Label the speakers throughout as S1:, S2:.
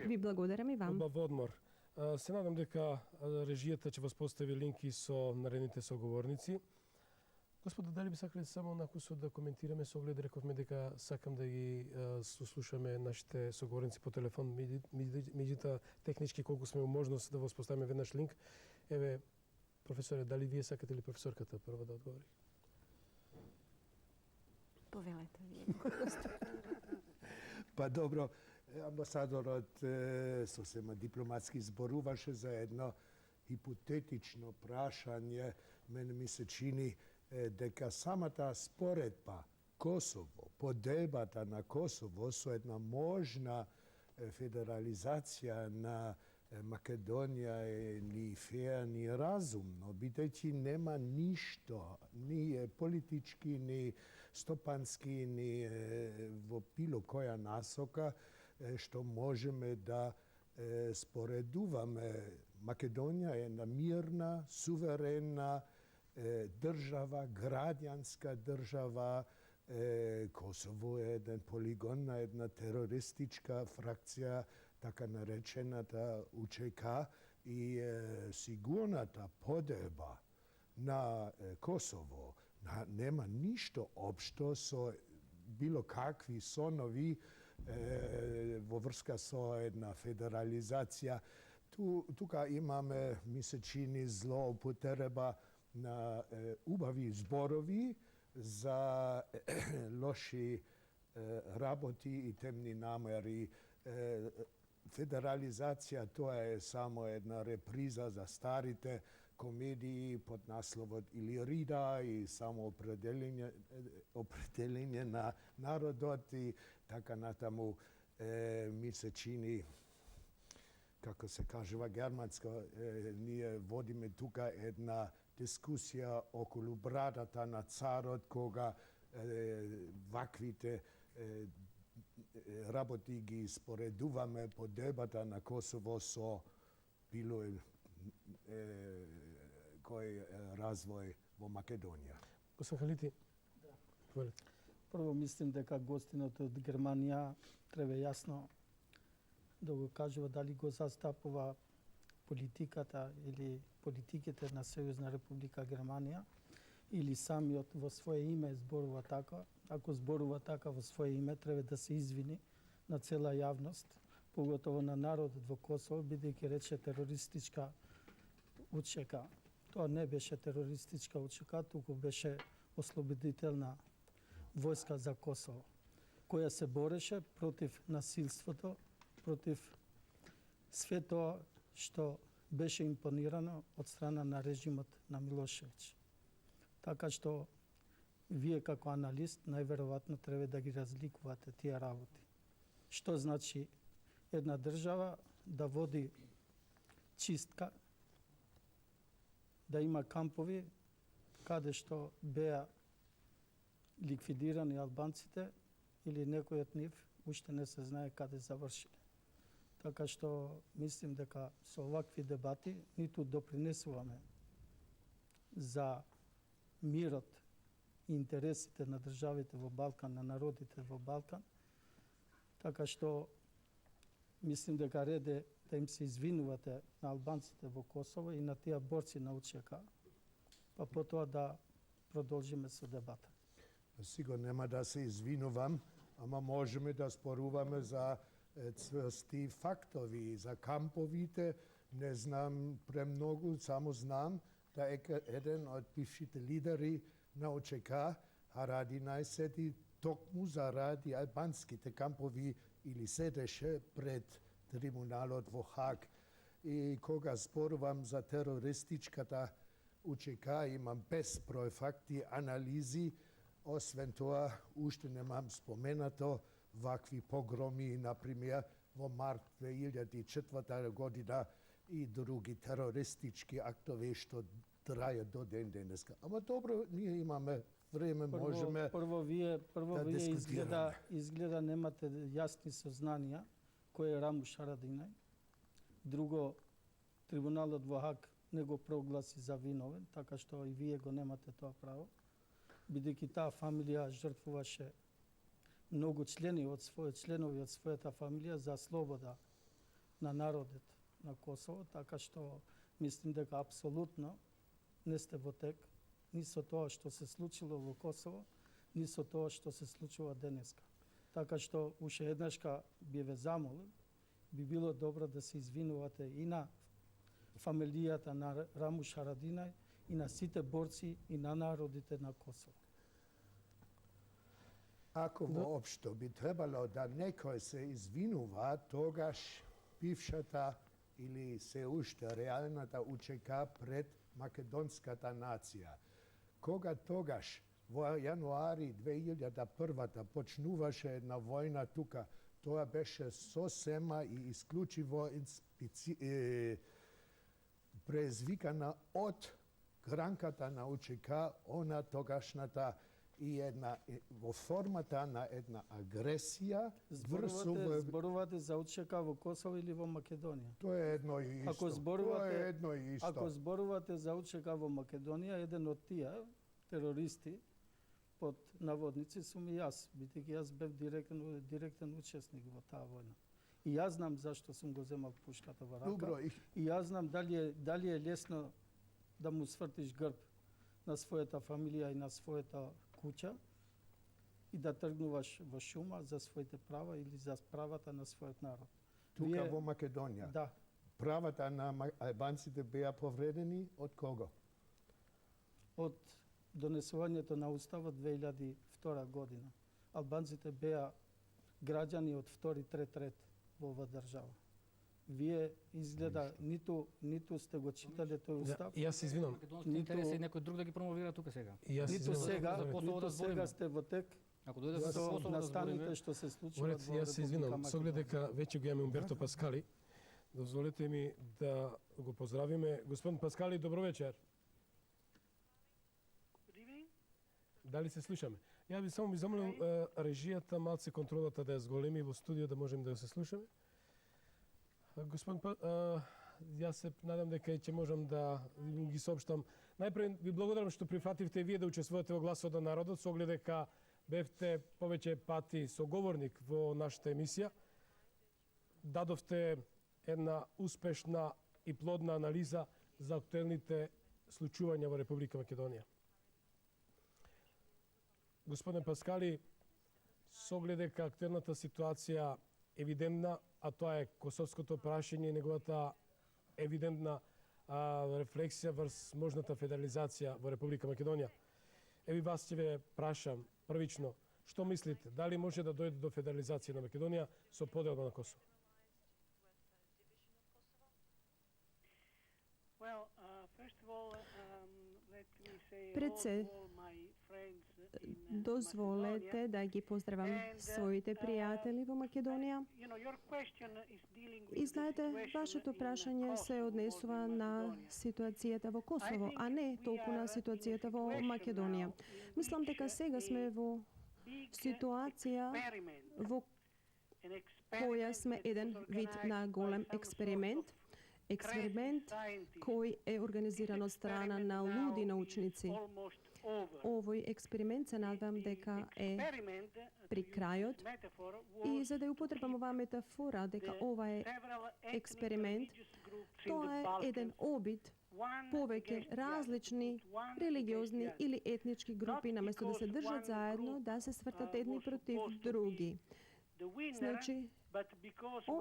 S1: Ви благодарам и вам.
S2: Убав одмор. Се надам дека режијата ќе воспостави линки со наредните соговорници. Господа, дали би сакале само накусо да коментираме со оглед, рековме дека сакам да ги слушаме нашите соговорници по телефон, меѓутоа технички колку сме у можност да воспоставиме веднаш линк. Еве, професоре, дали вие сакате или професорката прво да одговори?
S1: Повелете вие.
S3: Па добро, амбасадорот сосема дипломатски зборуваше за едно хипотетично прашање. Мене ми се чини дека самата споредба Косово, поделбата на Косово со една можна федерализација на Македонија е ни феа, ни разумно, бидејќи нема ништо, ни политички, ни стопански, ни во било која насока што можеме да споредуваме. Македонија е една мирна, суверена држава, граѓанска држава. Косово е еден полигон на една терористичка фракција, така наречената УЧК, и сигурната поделба на Косово нема ништо општо со било какви сонови во врска со една федерализација. Тука имаме, ми се чини, злоупотреба на убави зборови за лоши работи и темни намери. Федерализација, тоа е само една реприза за старите комедии под насловот Илирида и само определење на народот и така натаму. Ми се чини, како се кажува германско, ние водиме тука една дискусија околу брадата на царот, кога ваквите работи ги споредуваме по дебата на Косово со било кој развој во Македонија.
S2: Господин Халити?
S4: Да. Прво мислим дека гостинот од Германија треба јасно да го кажува дали го застапува политиката или политиките на Сојузна Република Германија или самиот во свое име зборува така. Ако зборува така во свое име, треба да се извини на цела јавност, поготово на народот во Косово, бидејќи рече терористичка УЧК. Тоа не беше терористичка УЧК, туку беше ослободителна војска за Косово, која се бореше против насилството, против све тоа што беше импонирано од страна на режимот на Милошевиќ. Така што вие како аналист најверојатно треба да ги разликувате тие работи. Што значи една држава да води чистка, да има кампови каде што беа ликвидирани албанците или некој од нив уште не се знае каде завршиле. Така што мислим дека со овакви дебати ниту допринесуваме за мирот и интересите на државите во Балкан, на народите во Балкан. Така што мислим дека ред е да им се извинувате на албанците во Косово и на тие борци на УЧК, па потоа да продолжиме со дебата.
S3: Сигурно нема да се извинувам, ама можеме да споруваме за цврсти фактови, за камповите. Не знам премногу, само знам да еден од бившите лидери на ОЧК Харадинај седи токму заради албанските кампови или седеше пред трибуналот во Хаг. И кога зборувам за терористичката УЧК, имам безброј факти, анализи. Освен тоа, уште немам споменато вакви погроми, например, во март 2004 година и други терористички актови што трајат до ден денеска. Ама добро, ние имаме време, можеме
S4: прво вие
S3: да
S4: изгледа немате јасни сознанија кој е Рамуш Харадинај. Друго, трибуналот во Хаг не го прогласи за виновен, така што и вие го немате тоа право, бидејќи таа фамилија жртвуваше многу членови од својата фамилија за слобода на народот на Косово, така што мислим дека апсолутно не сте во тек ни со тоа што се случило во Косово, ни со тоа што се случува денеска. Така што уште еднашка би ве замолил, би било добро да се извинувате и на фамилијата на Рамуш Харадинај и на сите борци и на народите на Косово.
S3: Ако воопшто би требало да некој се извинува, тогаш бившата или се уште реалната УЧК пред македонската нација. Кога тогаш во јануари 2001 почнуваше една војна тука, тоа беше сосема и исклучиво презвикана од гранката на УЧК, она тогашната и една во формата на една агресија
S4: Зборувате за УЧК во Косово или во Македонија?
S3: Тоа е едно и исто. Тоа е едно и исто.
S4: Ако зборувате за УЧК во Македонија, еден од тие терористи под наводници сум и јас, бидејќи јас бев директен учесник во таа војна. И јас знам зашто сум го земал пушката во рака.
S3: Добро,
S4: И јас знам дали е лесно да му свртиш грб на својата фамилија и на својата куќа и да тргнуваш во шума за своите права или за правата на својот народ.
S3: тука во Македонија.
S4: Да.
S3: Правата на албанците беа повредени од кого?
S4: Од донесувањето на Уставот 2002 година. Албанците беа граѓани од втори, трет ред во оваа држава. Вие изгледа ниту сте го читале тој устав.
S2: Јас се извинувам.
S5: Македонски интереси некој друг да ги промовира тука сега.
S2: Јас се
S4: Ниту
S2: извинувам.
S4: сега сте во тек
S5: Ако дојде за
S4: со
S5: Косово да
S4: настаните
S5: збориме,
S4: што се случува
S2: Орец, јас се извинувам. Со оглед дека веќе го имаме Умберто Паскали, дозволете ми да го поздравиме. Господин Паскали, добро вечер. Дали се слушаме? Ја би само ми замолил режијата, малце контролата да ја зголеми во студио да можеме да се слушаме. Господин јас се надам дека ќе можам да ги соопштам. Најпред ви благодарам што прифативте и вие да учествувате во Гласот на народот, со оглед дека бевте повеќе пати соговорник во нашата емисија. Дадовте една успешна и плодна анализа за актуелните случувања во Република Македонија. Господин Паскали, со оглед дека актуелната ситуација евидентна, а тоа е косовското прашање и неговата евидентна рефлексија врз можната федерализација во Република Македонија. Еви вас ќе ве прашам првично, што мислите, дали може да дојде до федерализација на Македонија со поделба на Косово?
S1: Пред се, дозволете да ги поздравам своите пријатели во Македонија. И знаете, вашето прашање се однесува на ситуацијата во Косово, а не толку на ситуацијата во Македонија. Мислам дека сега сме во ситуација во која сме еден вид на голем експеримент, кој е организиран од страна на луди научници. Овој експеримент се надам дека е при крајот и за да ја употребам оваа метафора дека ова е експеримент, тоа е еден обид повеќе различни религиозни или етнички групи наместо да се држат заедно, да се свртат едни против други. Значи,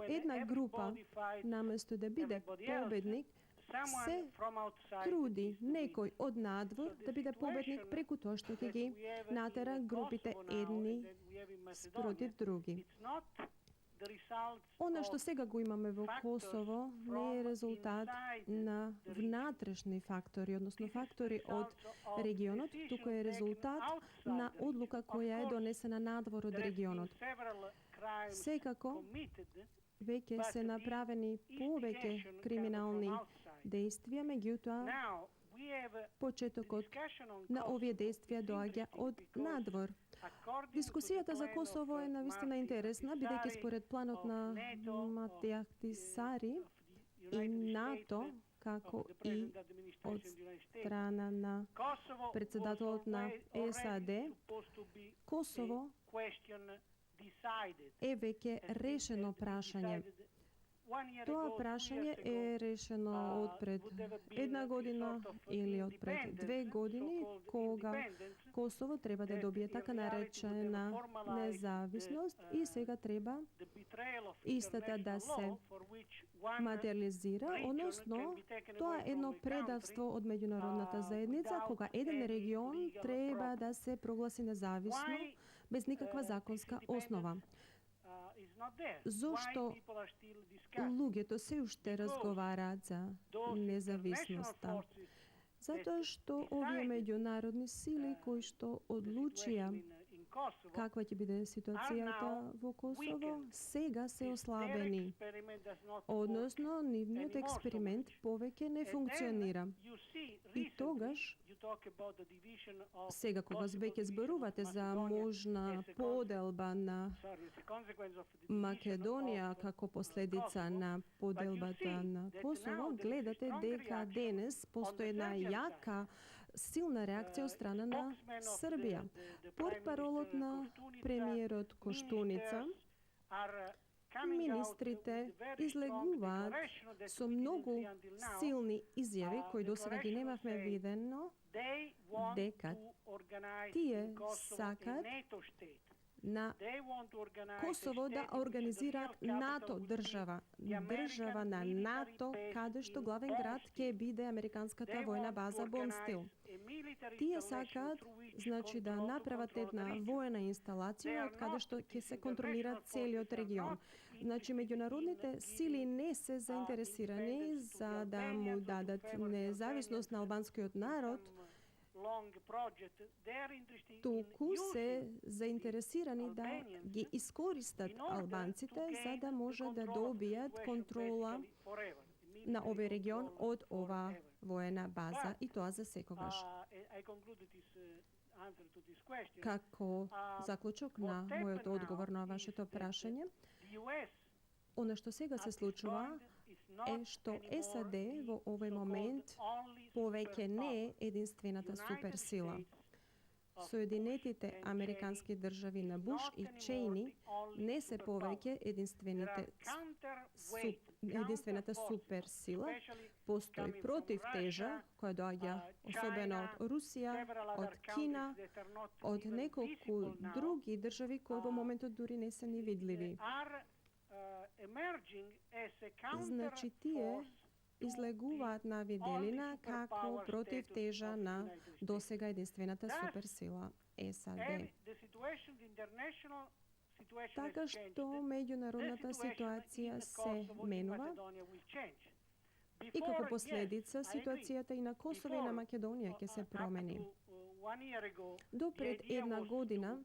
S1: една група, наместо да биде победник, се труди некој од надвор да биде победник преку тоа што ќе ги натера групите едни спротив други. Она што сега го имаме во Косово не е резултат на внатрешни фактори, односно фактори од регионот, туку е резултат на одлука која е донесена надвор од регионот. Секако, веќе се направени повеќе криминални действија, меѓутоа почетокот на овие действија доаѓа од надвор. Дискусијата за Косово е навистина интересна, бидејќи според планот на Матеј Ахтисари и НАТО, како и од страна на председателот на САД, Косово е веќе решено прашање. Тоа прашање е решено од пред една година или од пред 2 години, кога Косово треба да добие така наречена независност и сега треба истата да се материализира, односно тоа е едно предавство од меѓународната заедница, кога еден регион треба да се прогласи независно без никаква законска основа. Зошто луѓето се уште разговараат за независноста? Затоа што овие меѓународни сили кои што одлучија каква ќе биде ситуацијата во Косово, сега се ослабени. Односно, нивниот експеримент повеќе не функционира. И тогаш, сега кога веќе зборувате за можна поделба на Македонија како последица на поделбата на Косово, гледате дека денес постои една јака силна реакција од страна на Србија. Портпаролот на премиерот Коштуница, министрите излегуваат со многу силни изјави, кои досега ги немавме видено, дека тие сакаат на Косово да организираат НАТО држава на НАТО, каде што главен град ќе биде американската војна база Бонстил. Тие сакаат, значи, да направат една воена инсталација од каде што ќе се контролира целиот регион. Значи, меѓународните сили не се заинтересирани за да му дадат независност на албанскиот народ, туку се заинтересирани да ги искористат албанците за да може да добијат контрола на овој регион од ова воена база и тоа за секогаш. Како заклучок на мојот одговор на вашето прашање, она што сега се случува е што САД во овој момент повеќе не е единствената суперсила. Соединетите американски држави на Буш и Чейни не се повеќе единствената суперсила. Постои противтежа која доаѓа особено од Русија, од Кина, од неколку други држави кои во моментот дури не се ни видливи. Значи, тие излегуваат на виделина како противтежа на досега единствената суперсила САД. Така што меѓународната ситуација се менува и како последица ситуацијата и на Косово и на Македонија ќе се промени. До пред една година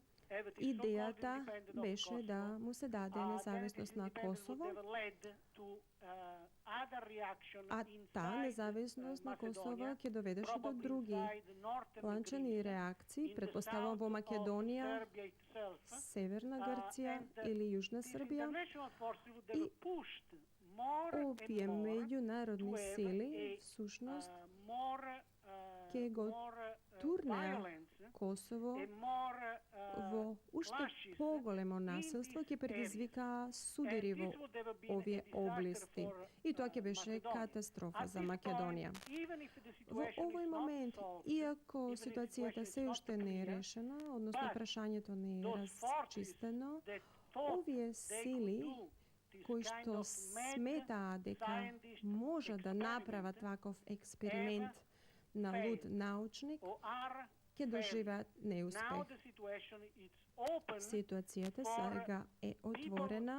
S1: идејата беше да му се даде независност на Косово, а таа независност на Косово ќе доведеше до други ланчани реакции, предпоставам во Македонија, Северна Грција или Јужна Србија. И овие меѓународни сили всушност ќе го турнеа Косово во уште поголемо насилство, ќе предизвика судири во овие области. И тоа ќе беше катастрофа за Македонија. Во овој момент, иако ситуацијата се уште не е решена, односно прашањето не е расчистено, овие сили кои што сметаа дека може да направат ваков експеримент на луд научник, ќе доживеат неуспех. Ситуацијата сега е отворена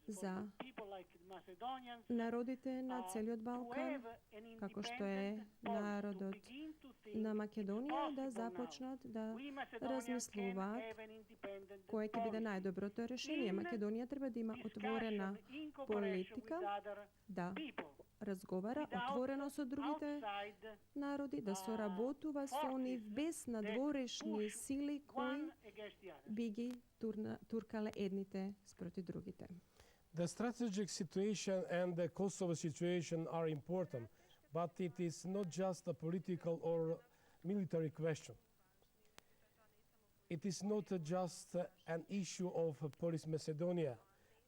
S1: за народите на целиот Балкан, како што е народот на Македонија, да започнат да размислуваат кое ќе биде најдоброто решение. Македонија треба да има отворена политика, да разговара отворено со другите народи, да соработува со нив без надворешни сили кои би ги туркале едните спроти другите.
S2: The strategic situation and the Kosovo situation are important, but it is not just a political or military question. It is not just an issue of Polish Macedonia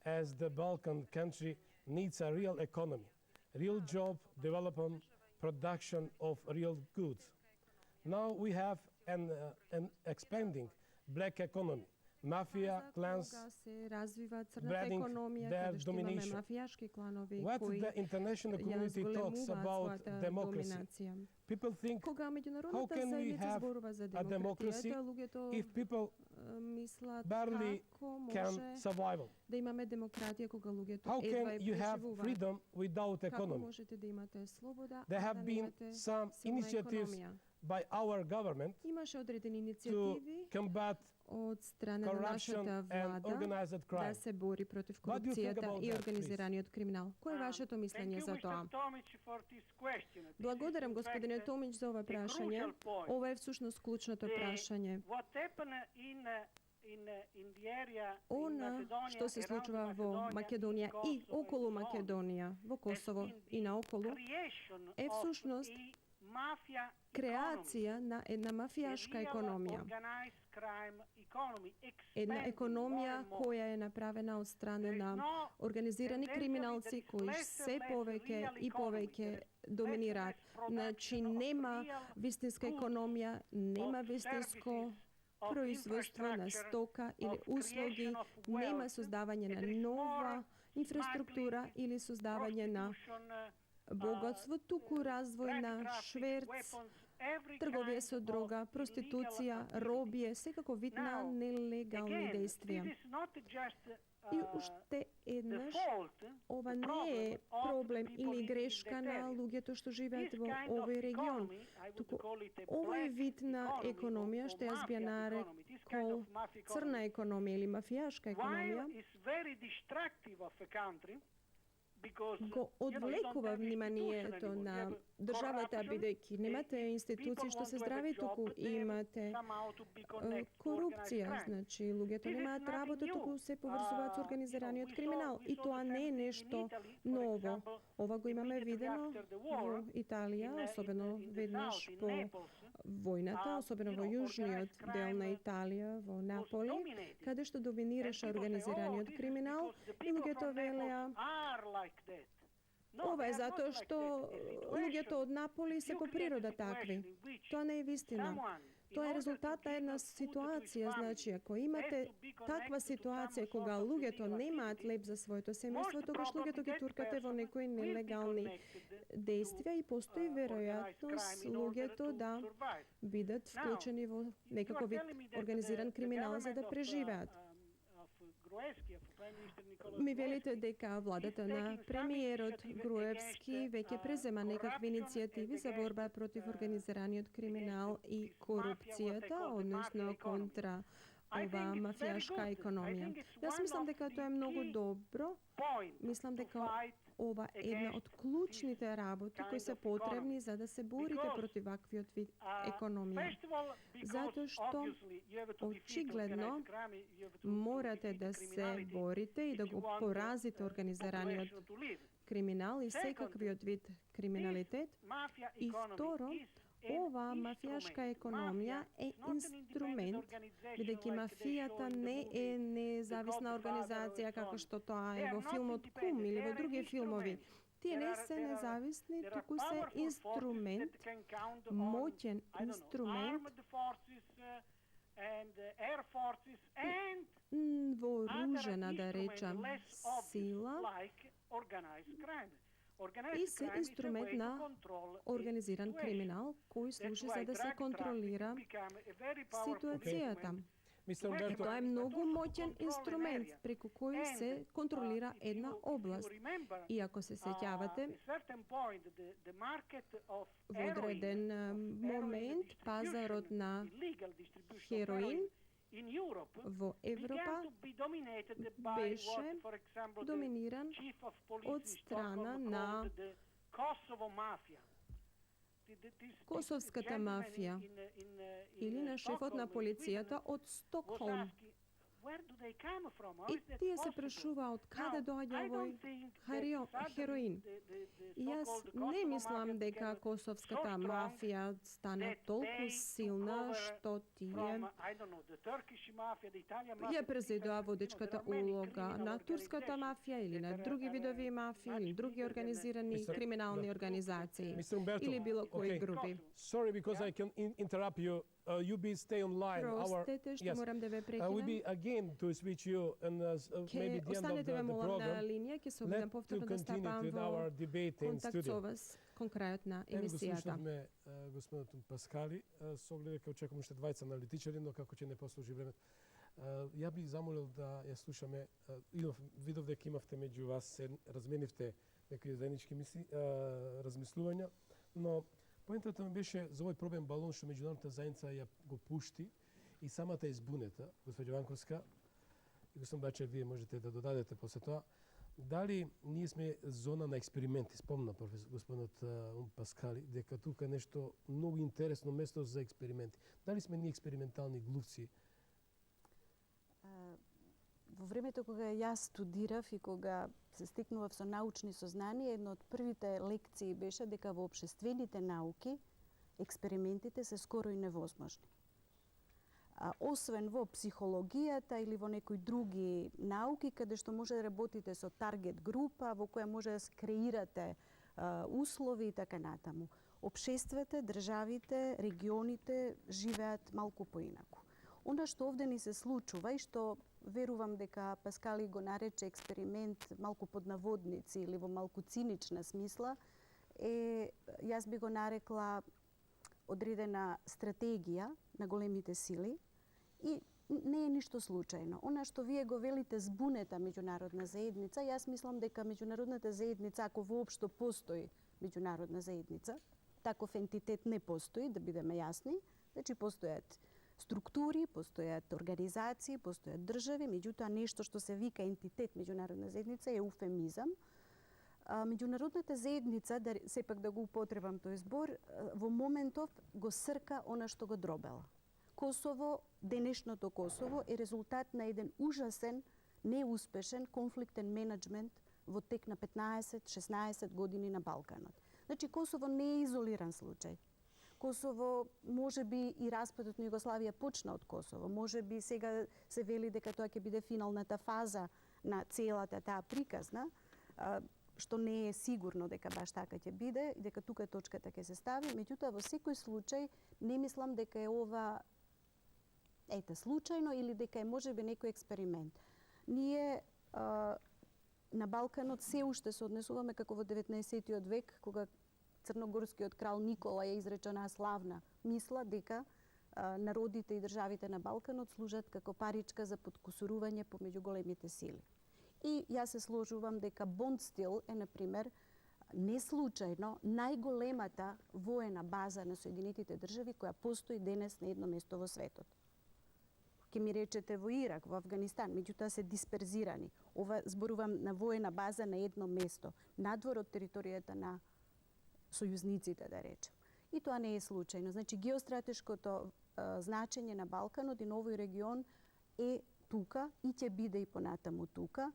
S2: as the Balkan country needs a real economy, real job development, production of real goods. Now we have an expanding black economy. Mafia
S1: Za
S2: clans
S1: koga se razviva crna
S2: spreading
S1: ekonomija,
S2: their
S1: kada što imamo
S2: domination.
S1: mafijaški klanovi
S2: What
S1: koji
S2: the international community talks
S1: jazgolemuva
S2: about
S1: своята
S2: democracy.
S1: доминација.
S2: People think,
S1: Кога
S2: how
S1: меѓународната
S2: can we
S1: заедница
S2: have
S1: зборува за
S2: a democracy
S1: демократијата, луѓето
S2: if people
S1: мислат
S2: barely
S1: како
S2: can
S1: може
S2: survive?
S1: да имаме демократија кога луѓето
S2: How
S1: едва
S2: can
S1: е
S2: you have
S1: преживуваат.
S2: freedom without
S1: Како
S2: economy?
S1: можете да имате слобода,
S2: There
S1: а
S2: have
S1: да
S2: been
S1: немате
S2: some
S1: силна
S2: initiatives
S1: економија?
S2: by our government
S1: Имаше одредени
S2: to
S1: иницијативи
S2: combat
S1: од страна на
S2: corruption
S1: нашата
S2: and
S1: влада
S2: organized
S1: да
S2: crime.
S1: се бори против
S2: What do you think
S1: корупцијата
S2: about
S1: и
S2: that,
S1: организираниот криминал. Кој е вашето мислење за тоа? Благодарам господине Томич за ова прашање. Ова е всушност клучното прашање. Она што се случува во Македонија и околу Македонија, во Косово и наоколу, е всушност креација на една мафијашка економија. Една економија која е направена од страна на организирани криминалци кои се повеќе и повеќе доминираат. Значи нема вистинска економија, нема вистинско производство на стока или услуги, нема создавање на нова инфраструктура или создавање на богатство, туку развој на шверц, трговија со дрога, проституција, робие, секако вид на нелегални действија. И уште еднаш, ова не е проблем или грешка на луѓето што живеат во овој регион, туку ова е вид на економија што јас би ја нарекол црна економија или мафијашка економија, го одвлекува вниманието на државата, бидејќи немате институции што се здрави, туку имате корупција, значи луѓето немаат работа, туку се поврзуваат со организираниот криминал и тоа не е нешто ново. Ова го имаме видено во Италија, особено веднаш по војната, особено во јужниот дел на Италија, во Наполи, каде што доминираше организираниот криминал и луѓето велеа ова е затоа што луѓето од Наполи се по природа такви. Тоа не е вистина. Тоа е резултат на една ситуација, значи ако имате таква ситуација кога луѓето немаат леп за своето семејство, тогаш луѓето ги туркате во некои нелегални действија и постои веројатност луѓето да бидат вклучени во некако вид организиран криминал за да преживеат. Ми велите дека владата на премиерот Груевски веќе презема некакви иницијативи за борба против организираниот криминал и корупцијата, односно контра ова мафијашка економија. Јас мислам дека тоа е многу добро. Мислам дека ова е една од клучните работи кои се потребни за да се борите против ваквиот вид економија. Затоа што очигледно морате да се борите и да го поразите организираниот криминал и секаквиот вид криминалитет. И второ, ова мафијашка економија е инструмент, бидејќи мафијата не е независна организација како што тоа е во филмот Кум или во други филмови. Тие не се независни, туку се инструмент, моќен инструмент вооружена, да речам, сила и се инструмент на организиран криминал кој служи за да се контролира ситуацијата. Тоа е многу моќен инструмент преку кој се контролира една област. И ако се сеќавате, во одреден момент пазарот на хероин во Европа беше доминиран од страна на косовската мафија или на шефот на полицијата од Стокхолм. И тие се прашува од каде доаѓа овој хероин. И јас не мислам дека косовската мафија стана толку силна што тие ја презедува водечката улога на турската мафија или на други видови мафија или други организирани криминални организации или било кои групи.
S2: Sorry because I can interrupt you. You be stay online.
S1: Простете што морам да ве
S2: We
S1: прекинам.
S2: be again to switch you and maybe the end of
S1: Останете ве
S2: the
S1: молам на
S2: program.
S1: линија, ќе се обидам
S2: Let to
S1: повторно да
S2: continue
S1: стапам
S2: with
S1: во
S2: our debate in
S1: контакт со
S2: studio.
S1: вас кон крајот на
S2: Еве го
S1: емисијата.
S2: слушнавме господинот Паскали, со оглед дека очекувам уште двајца аналитичари, но како ќе не послужи време. Ја би замолил да ја слушаме, видов дека имавте меѓу вас, разменивте некои заеднички мисли, размислувања, но поентата ми беше за овој пробен балон што меѓународната заедница ја го пушти и самата е збунета, госпоѓа Ванковска, и господин Бачев, вие можете да додадете после тоа, дали ние сме зона на експерименти, спомна господинот Паскали, дека тука нешто многу интересно место за експерименти. Дали сме ние експериментални глувци?
S6: Во времето кога јас студирав и кога се стекнував со научни сознанија, една од првите лекции беше дека во општествените науки експериментите се скоро и невозможни. Освен во психологијата или во некои други науки, каде што може да работите со таргет група, во која може да креирате услови и така натаму. Општествата, државите, регионите живеат малку поинаку. Она што овде ни се случува и што верувам дека Паскали го нарече експеримент малку под наводници или во малку цинична смисла, јас би го нарекла одредена стратегија на големите сили и не е ништо случајно. Она што вие го велите збунета меѓународна заедница, јас мислам дека меѓународната заедница, ако воопшто постои меѓународна заедница, таков ентитет не постои, да бидеме јасни, значи постојат структури, постојат организации, постојат држави, меѓутоа нешто што се вика ентитет меѓународна заедница е еуфемизам. Меѓународната заедница, сепак да го употребам тој збор, во моментов го срка она што го дробела. Косово, денешното Косово е резултат на еден ужасен, неуспешен конфликтен менеджмент во тек на 15-16 години на Балканот. Значи Косово не е изолиран случај. Косово, може би и распадот на Југославија почна од Косово. Може би сега се вели дека тоа ќе биде финалната фаза на целата таа приказна, што не е сигурно дека баш така ќе биде и дека тука точката ќе се стави. Меѓутоа, во секој случај, не мислам дека е ова случајно или дека е можеби некој експеримент. Ние на Балканот се уште се однесуваме како во 19. век, кога црногорскиот крал Никола ја изрече онаа славна мисла дека народите и државите на Балканот служат како паричка за подкусурување помеѓу големите сили. И јас се сложувам дека Бондстил е, например, не случајно најголемата воена база на Соединетите држави која постои денес на едно место во светот. Ке ми речете во Ирак, во Афганистан, меѓутоа се дисперзирани. Ова зборувам на воена база на едно место, надвор од територијата на сојузниците, да речем. И тоа не е случајно. Значи, геостратешкото значење на Балканот и на овој регион е тука и ќе биде и понатаму тука.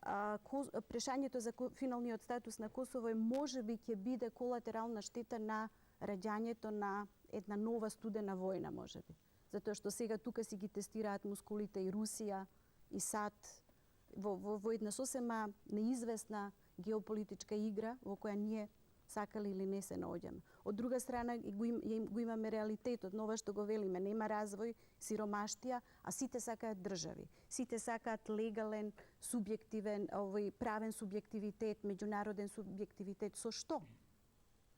S6: Прашањето за финалниот статус на Косово можеби ќе биде колатерална штета на раѓањето на една нова студена војна, можеби. Затоа што сега тука си ги тестираат мускулите и Русија и САД во една сосема неизвестна геополитичка игра во која ние сакали или не се наоѓаме. Од друга страна го имаме реалитетот, нова што го велиме, нема развој, сиромаштија, а сите сакаат држави. Сите сакаат легален, субјективен, правен субјективитет, меѓународен субјективитет. Со што?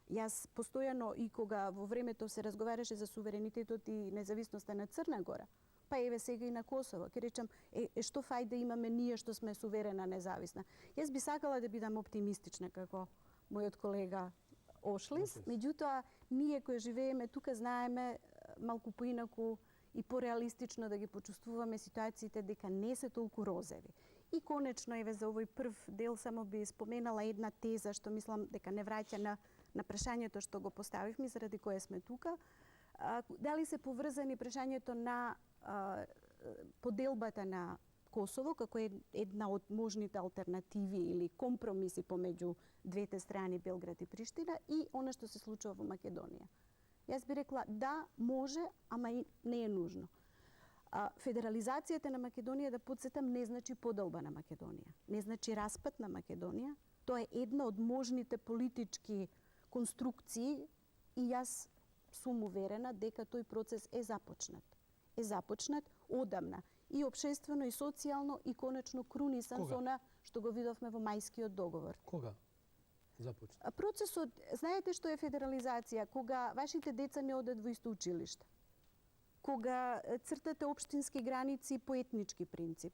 S6: Јас постојано и кога во времето се разговараше за суверенитетот и независноста на Црна Гора, па еве сега и на Косово, ќе речам, што фај да имаме ние што сме суверена, независна. Јас би сакала да бидам оптимистична како мојот колега Ошлис, меѓутоа ние кои живееме тука знаеме малку поинаку и пореалистично да ги почувствуваме ситуациите дека не се толку розеви. И конечно еве за овој прв дел само би споменала една теза што мислам дека не враќа на прашањето што го поставивме заради кое сме тука. Дали се поврзани прашањето на поделбата на Косово како една од можните алтернативи или компромиси помеѓу двете страни Белград и Приштина и она што се случува во Македонија. Јас би рекла да, може, ама и не е нужно. Федерализацијата на Македонија, да подсетам, не значи поделба на Македонија. Не значи распад на Македонија. Тоа е една од можните политички конструкции и јас сум уверена дека тој процес е започнат. Е започнат одамна. И општествено, и социјално, и конечно крунисан со она што го видовме во мајскиот договор.
S2: Кога започна?
S6: Процесот, знаете што е федерализација? Кога вашите деца не одат во исто училиште. Кога цртате општински граници по етнички принцип.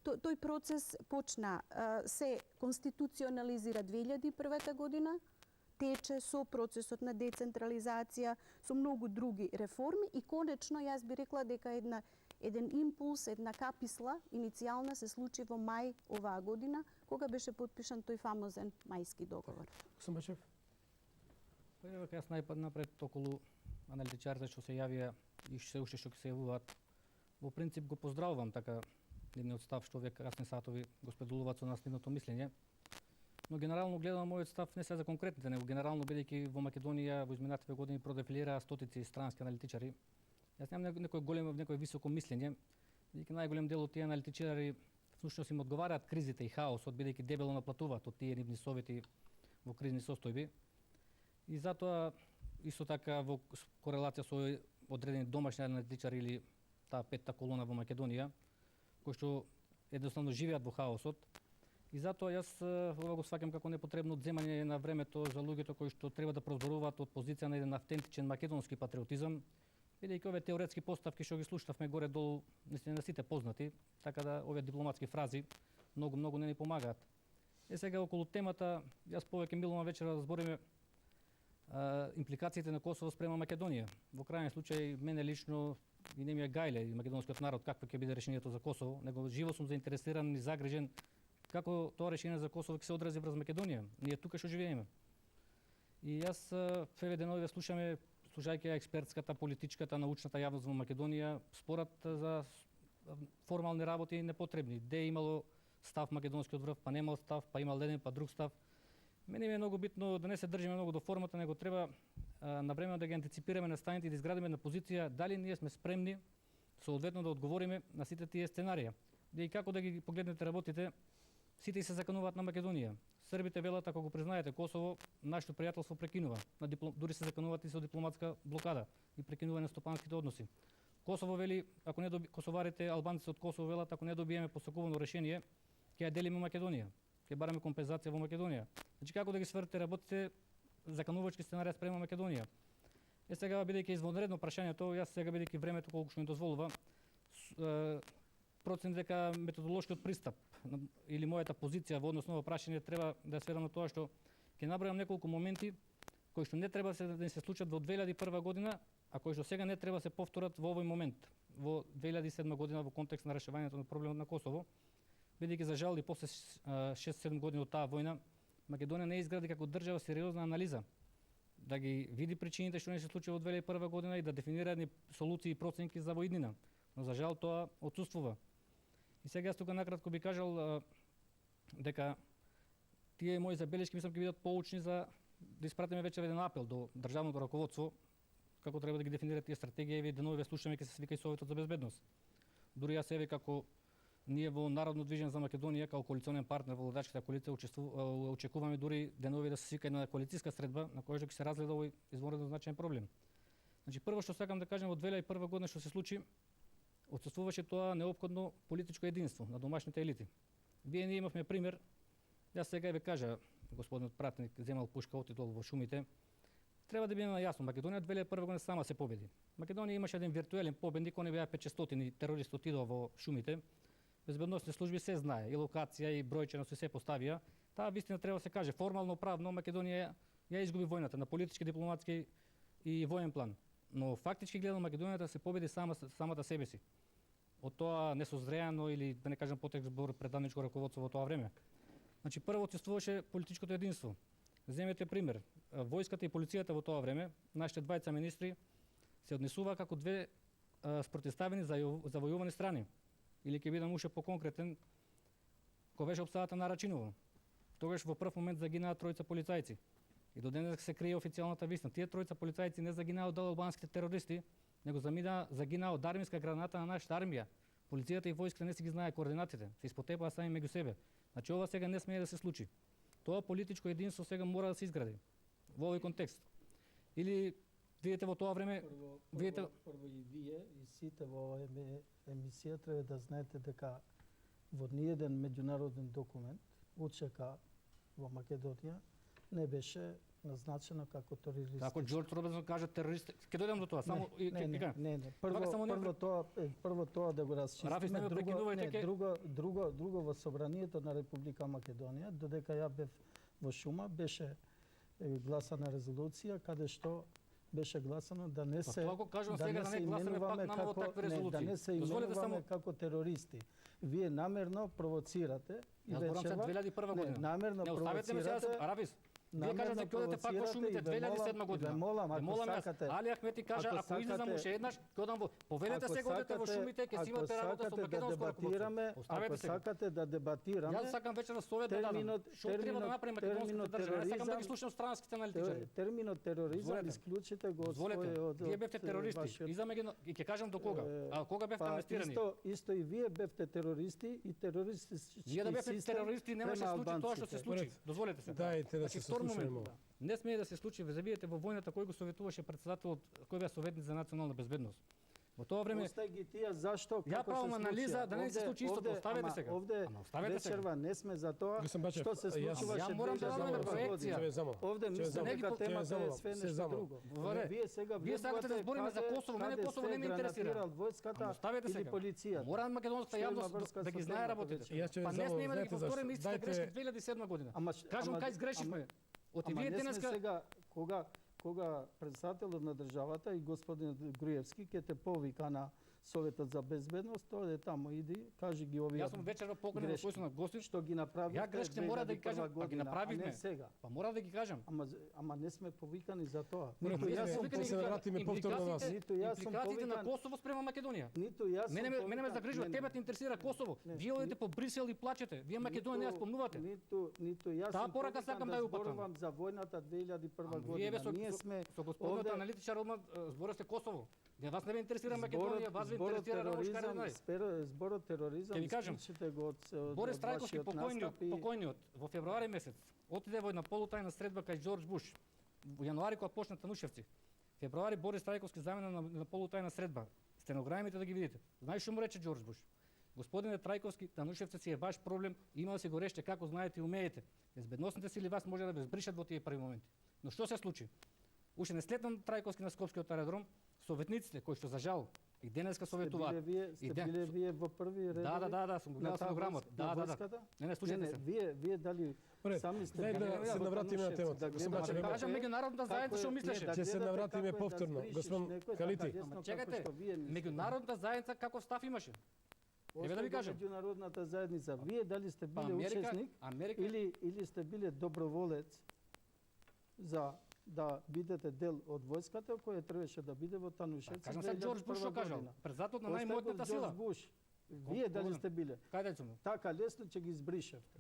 S6: Тој процес почна, се конституционализира 2001 година, тече со процесот на децентрализација, со многу други реформи и конечно јас би рекла дека еден импулс, една каписла иницијална се случи во мај оваа година, кога беше подпишан тој фамозен мајски договор.
S2: Господин Бачев?
S5: Па еве јас напред околу аналитичарите што се јавија и се уште што ќе се јавуваат. Во принцип го поздравувам така нивниот став што овие касни сатови го споделуваат со нас нивното мислење. Но генерално гледано мојот став не се за конкретните, него генерално бидејќи во Македонија во изминатите години продефилираа стотици странски аналитичари. Јас немам некој високо мислење, бидејќи најголем дел од тие аналитичари всушност им одговараат кризите и хаосот, бидејќи дебело наплатуваат од тие нивни совети во кризни состојби. И затоа исто така во корелација со одредени домашни аналитичари или таа петта колона во Македонија, кои што едноставно живеат во хаосот. И затоа јас ова го сваќам како непотребно одземање на времето за луѓето кои што треба да прозборуваат од позиција на еден автентичен македонски патриотизам, бидејќи овие теоретски поставки што ги слушнавме горе-долу не сите познати, така да овие дипломатски фрази многу не ни помагаат. Сега околу темата, јас повеќе милувам вечера да збориме импликациите на Косово спрема Македонија. Во крајен случај, мене лично и не ми е гајле и македонскиот народ какво ќе биде решението за Косово, него живо сум заинтересиран и загрижен како тоа решение за Косово ќе се одрази врз Македонија. Ние тука што живееме. И јас еве денови слушаме, слушајќи експертската, политичката, научната јавност во Македонија, спорат за формални работи непотребни. Де имало став македонскиот врв, па немал став, па имал еден, па друг став. Мене ми е многу битно да не се држиме многу до формата, него треба навремено да ги антиципираме настаните и да изградиме на позиција дали ние сме спремни соодветно да одговориме на сите тие сценарија. И како да ги погледнете работите, сите се закануваат на Македонија. Србите велат, ако го признаете Косово, нашето пријателство прекинува. Дури се закануваат и со дипломатска блокада и прекинување на стопанските односи. Косово вели, ако не косоварите, албанците од Косово велат, ако не добиеме посакувано решение, ќе ја делиме Македонија. Ќе бараме компензација во Македонија. Значи како да ги свртите работите, заканувачки сценарија спрема Македонија. Сега бидејќи извонредно прашањето, јас сега бидејќи времето колку што ми дозволува, процен дека методолошкиот пристап или мојата позиција во однос на ова прашање треба да сведам на тоа што ќе набројам неколку моменти кои што не треба да се случат во 2001 година, а кои што сега не треба да се повторат во овој момент, во 2007 година во контекст на решавањето на проблемот на Косово, бидејќи за жал и после 6-7 години од таа војна Македонија не изгради како држава сериозна анализа да ги види причините што не се случи во 2001 година и да дефинира едни солуции и проценки за воиднина. Но за жал тоа отсуствува. И сега јас тука накратко би кажал дека тие мои забелешки мислам ќе бидат поучни за да испратиме вечер еден апел до државното раководство како треба да ги дефинира тие стратегии. Еве денови слушаме ќе се свика и Советот за безбедност. Дури јас еве како ние во Народно движење за Македонија како коалиционен партнер во владачката коалиција очекуваме дури денови да се свика една коалицијска средба на која ќе се разгледа овој извонредно значаен проблем. Значи прво што сакам да кажем од 2001 година што се случи, отсутствуваше тоа неопходно политичко единство на домашните елити. Ние имавме пример, јас сега ве кажа, господинот пратеник земал пушка, отидол во шумите. Треба да бидеме јасно, Македонија 2001 година сама се победи. Македонија имаше еден виртуелен победник, они беа 500 терористи отидоа во шумите. Безбедносните служби се знае, и локација и бројченост се поставија. Таа вистина треба да се каже, формално правно Македонија ја изгуби војната на политички, дипломатски и воен план. Но фактички гледано Македонија се победи самата себе си. Од тоа несозреано или да не кажам потек збор предавничко раководство во тоа време. Значи прво отсутствуваше политичкото единство. Земете пример, војската и полицијата во тоа време, нашите двајца министри се однесува како две спротивставени завојувани страни. Или ќе бидам уште поконкретен, кој беше обставата на Рачиново. Тогаш во прв момент загинаа тројца полицајци. И до денес се крие официјалната вистина. Тие тројца полицајци не загинаа од албанските терористи, него загинаа од армиска граната на нашата армија. Полицијата и војската не си ги знае координатите, се испотепаа сами меѓу себе. Значи ова сега не смее да се случи. Тоа политичко единство сега мора да се изгради во овој контекст. Или видите во тоа време
S4: Прво и вие и сите во оваа емисија треба да знаете дека во ниеден меѓународен документ УЧК во Македонија не беше назначено како терорист.
S5: Како Џорџ Робинсон кажа терорист, ќе дојдам до тоа, само
S4: не. Прво тоа да го расчистиме. Друго во собранието на Република Македонија, додека ја бев во Шума, беше гласана резолуција каде што беше гласано да не се именуваме како терористи. Вие намерно провоцирате и вечерва. Намерно провоцирате.
S5: Вие кажете ќе одите пак во шумите 2007 година.
S4: Молам, ако сакате.
S5: Али Ахмети кажа, ако излезам уште еднаш, ќе одам во. Повелете се одите во шумите, ќе си имате работа со македонско ракоподство.
S4: Ако сакате да дебатираме.
S5: Јас сакам вечерва совет да дадам. Што треба да направи македонската држава? Јас сакам да ги слушам странските аналитичари.
S4: Терминот тероризам исклучите го од својот.
S5: Вие бевте терористи. И ќе кажам до кога. А кога бевте амнестирани?
S4: Исто и вие бевте терористи и терористички систем.
S5: Вие да бевте терористи немаше случи тоа што се случи. Дозволете се.
S2: Дајте да се слушаме.
S5: Не смее да се случи, ве забиете во војната кој го советуваше председателот, кој беа советник за национална безбедност. Во тоа време
S4: Остави ги тие зашто
S5: ја правам анализа да не се случи истото, оставете сега.
S4: Овде вечерва не сме за тоа што се случуваше.
S5: Ја морам да дадам проекција.
S4: Овде мислам дека темата е све нешто друго.
S5: Вие сакате да збориме за Косово, мене Косово не ме интересира.
S4: Оставете сега. Полицијата.
S5: Морам македонската јавност да ги знае работите. Па не смееме да ги повториме истите грешки 2007 година. Кажам кај сгрешивме.
S4: Вие денеска сега кога председателот на државата и господин Груевски ќе те повика на Советот за безбедност, тоа е таму иди, кажи ги овие.
S5: Јас сум вечерва поканен во својство на гостин
S4: што ги направивте.
S5: Ја грешките мора да ги кажам, па ги направивме.
S4: Сега.
S5: Па мора да ги кажам.
S4: Ама не сме повикани за тоа.
S2: Ниту јас сум да се навратиме повторно на вас.
S4: Ниту јас сум
S5: импликациите на Косово спрема Македонија.
S4: Ниту јас сум.
S5: Мене ме загрижува, тебе те интересира Косово. Вие одите по Брисел и плачете. Вие Македонија не ја спомнувате.
S4: Ниту јас
S5: Таа порака сакам да ја упатам.
S4: За војната 2001 година.
S5: Ние сме со господинот аналитичар зборевте Косово. Ја вас не ве интересира Македонија, вас ве интересира
S4: зборот тероризам.
S5: Ќе ви кажам, Борис Трајковски покојниот во февруари месец отиде во една полутајна средба кај Џорџ Буш. Во јануари кога почна Танушевци. Февруари Борис Трајковски замена на полутајна средба. Стенограмите да ги видите. Знаеш што му рече Џорџ Буш? Господине Трајковски, Танушевци си е ваш проблем, има да се го решите како знаете и умеете. Безбедносните сили вас може да ве збришат во тие први моменти. Но што се случи? Уште не слетна Трајковски на Скопскиот аеродром, советниците кои што за жал и денеска советуваат.
S4: Биле вие во први ред?
S5: Да, сум гледал стенограмот. Да. Не, слушайте се.
S4: Вие дали сами сте
S2: да се навратиме на темата.
S5: Да кажам меѓународната заедница што мислеше.
S2: Ќе се навратиме повторно. Господин Калити.
S5: Чекајте, меѓународната заедница каков став имаше? Еве да ви кажам.
S4: Меѓународната заедница, вие дали сте биле учесник или сте биле доброволец за да бидете дел од војската која требаше да биде во Танушевци.
S5: Кажам се Џорџ Буш што кажал, председателот на најмотната сила.
S4: Вие дали сте биле?
S5: Каде сум?
S4: Така лесно ќе ги збришевте.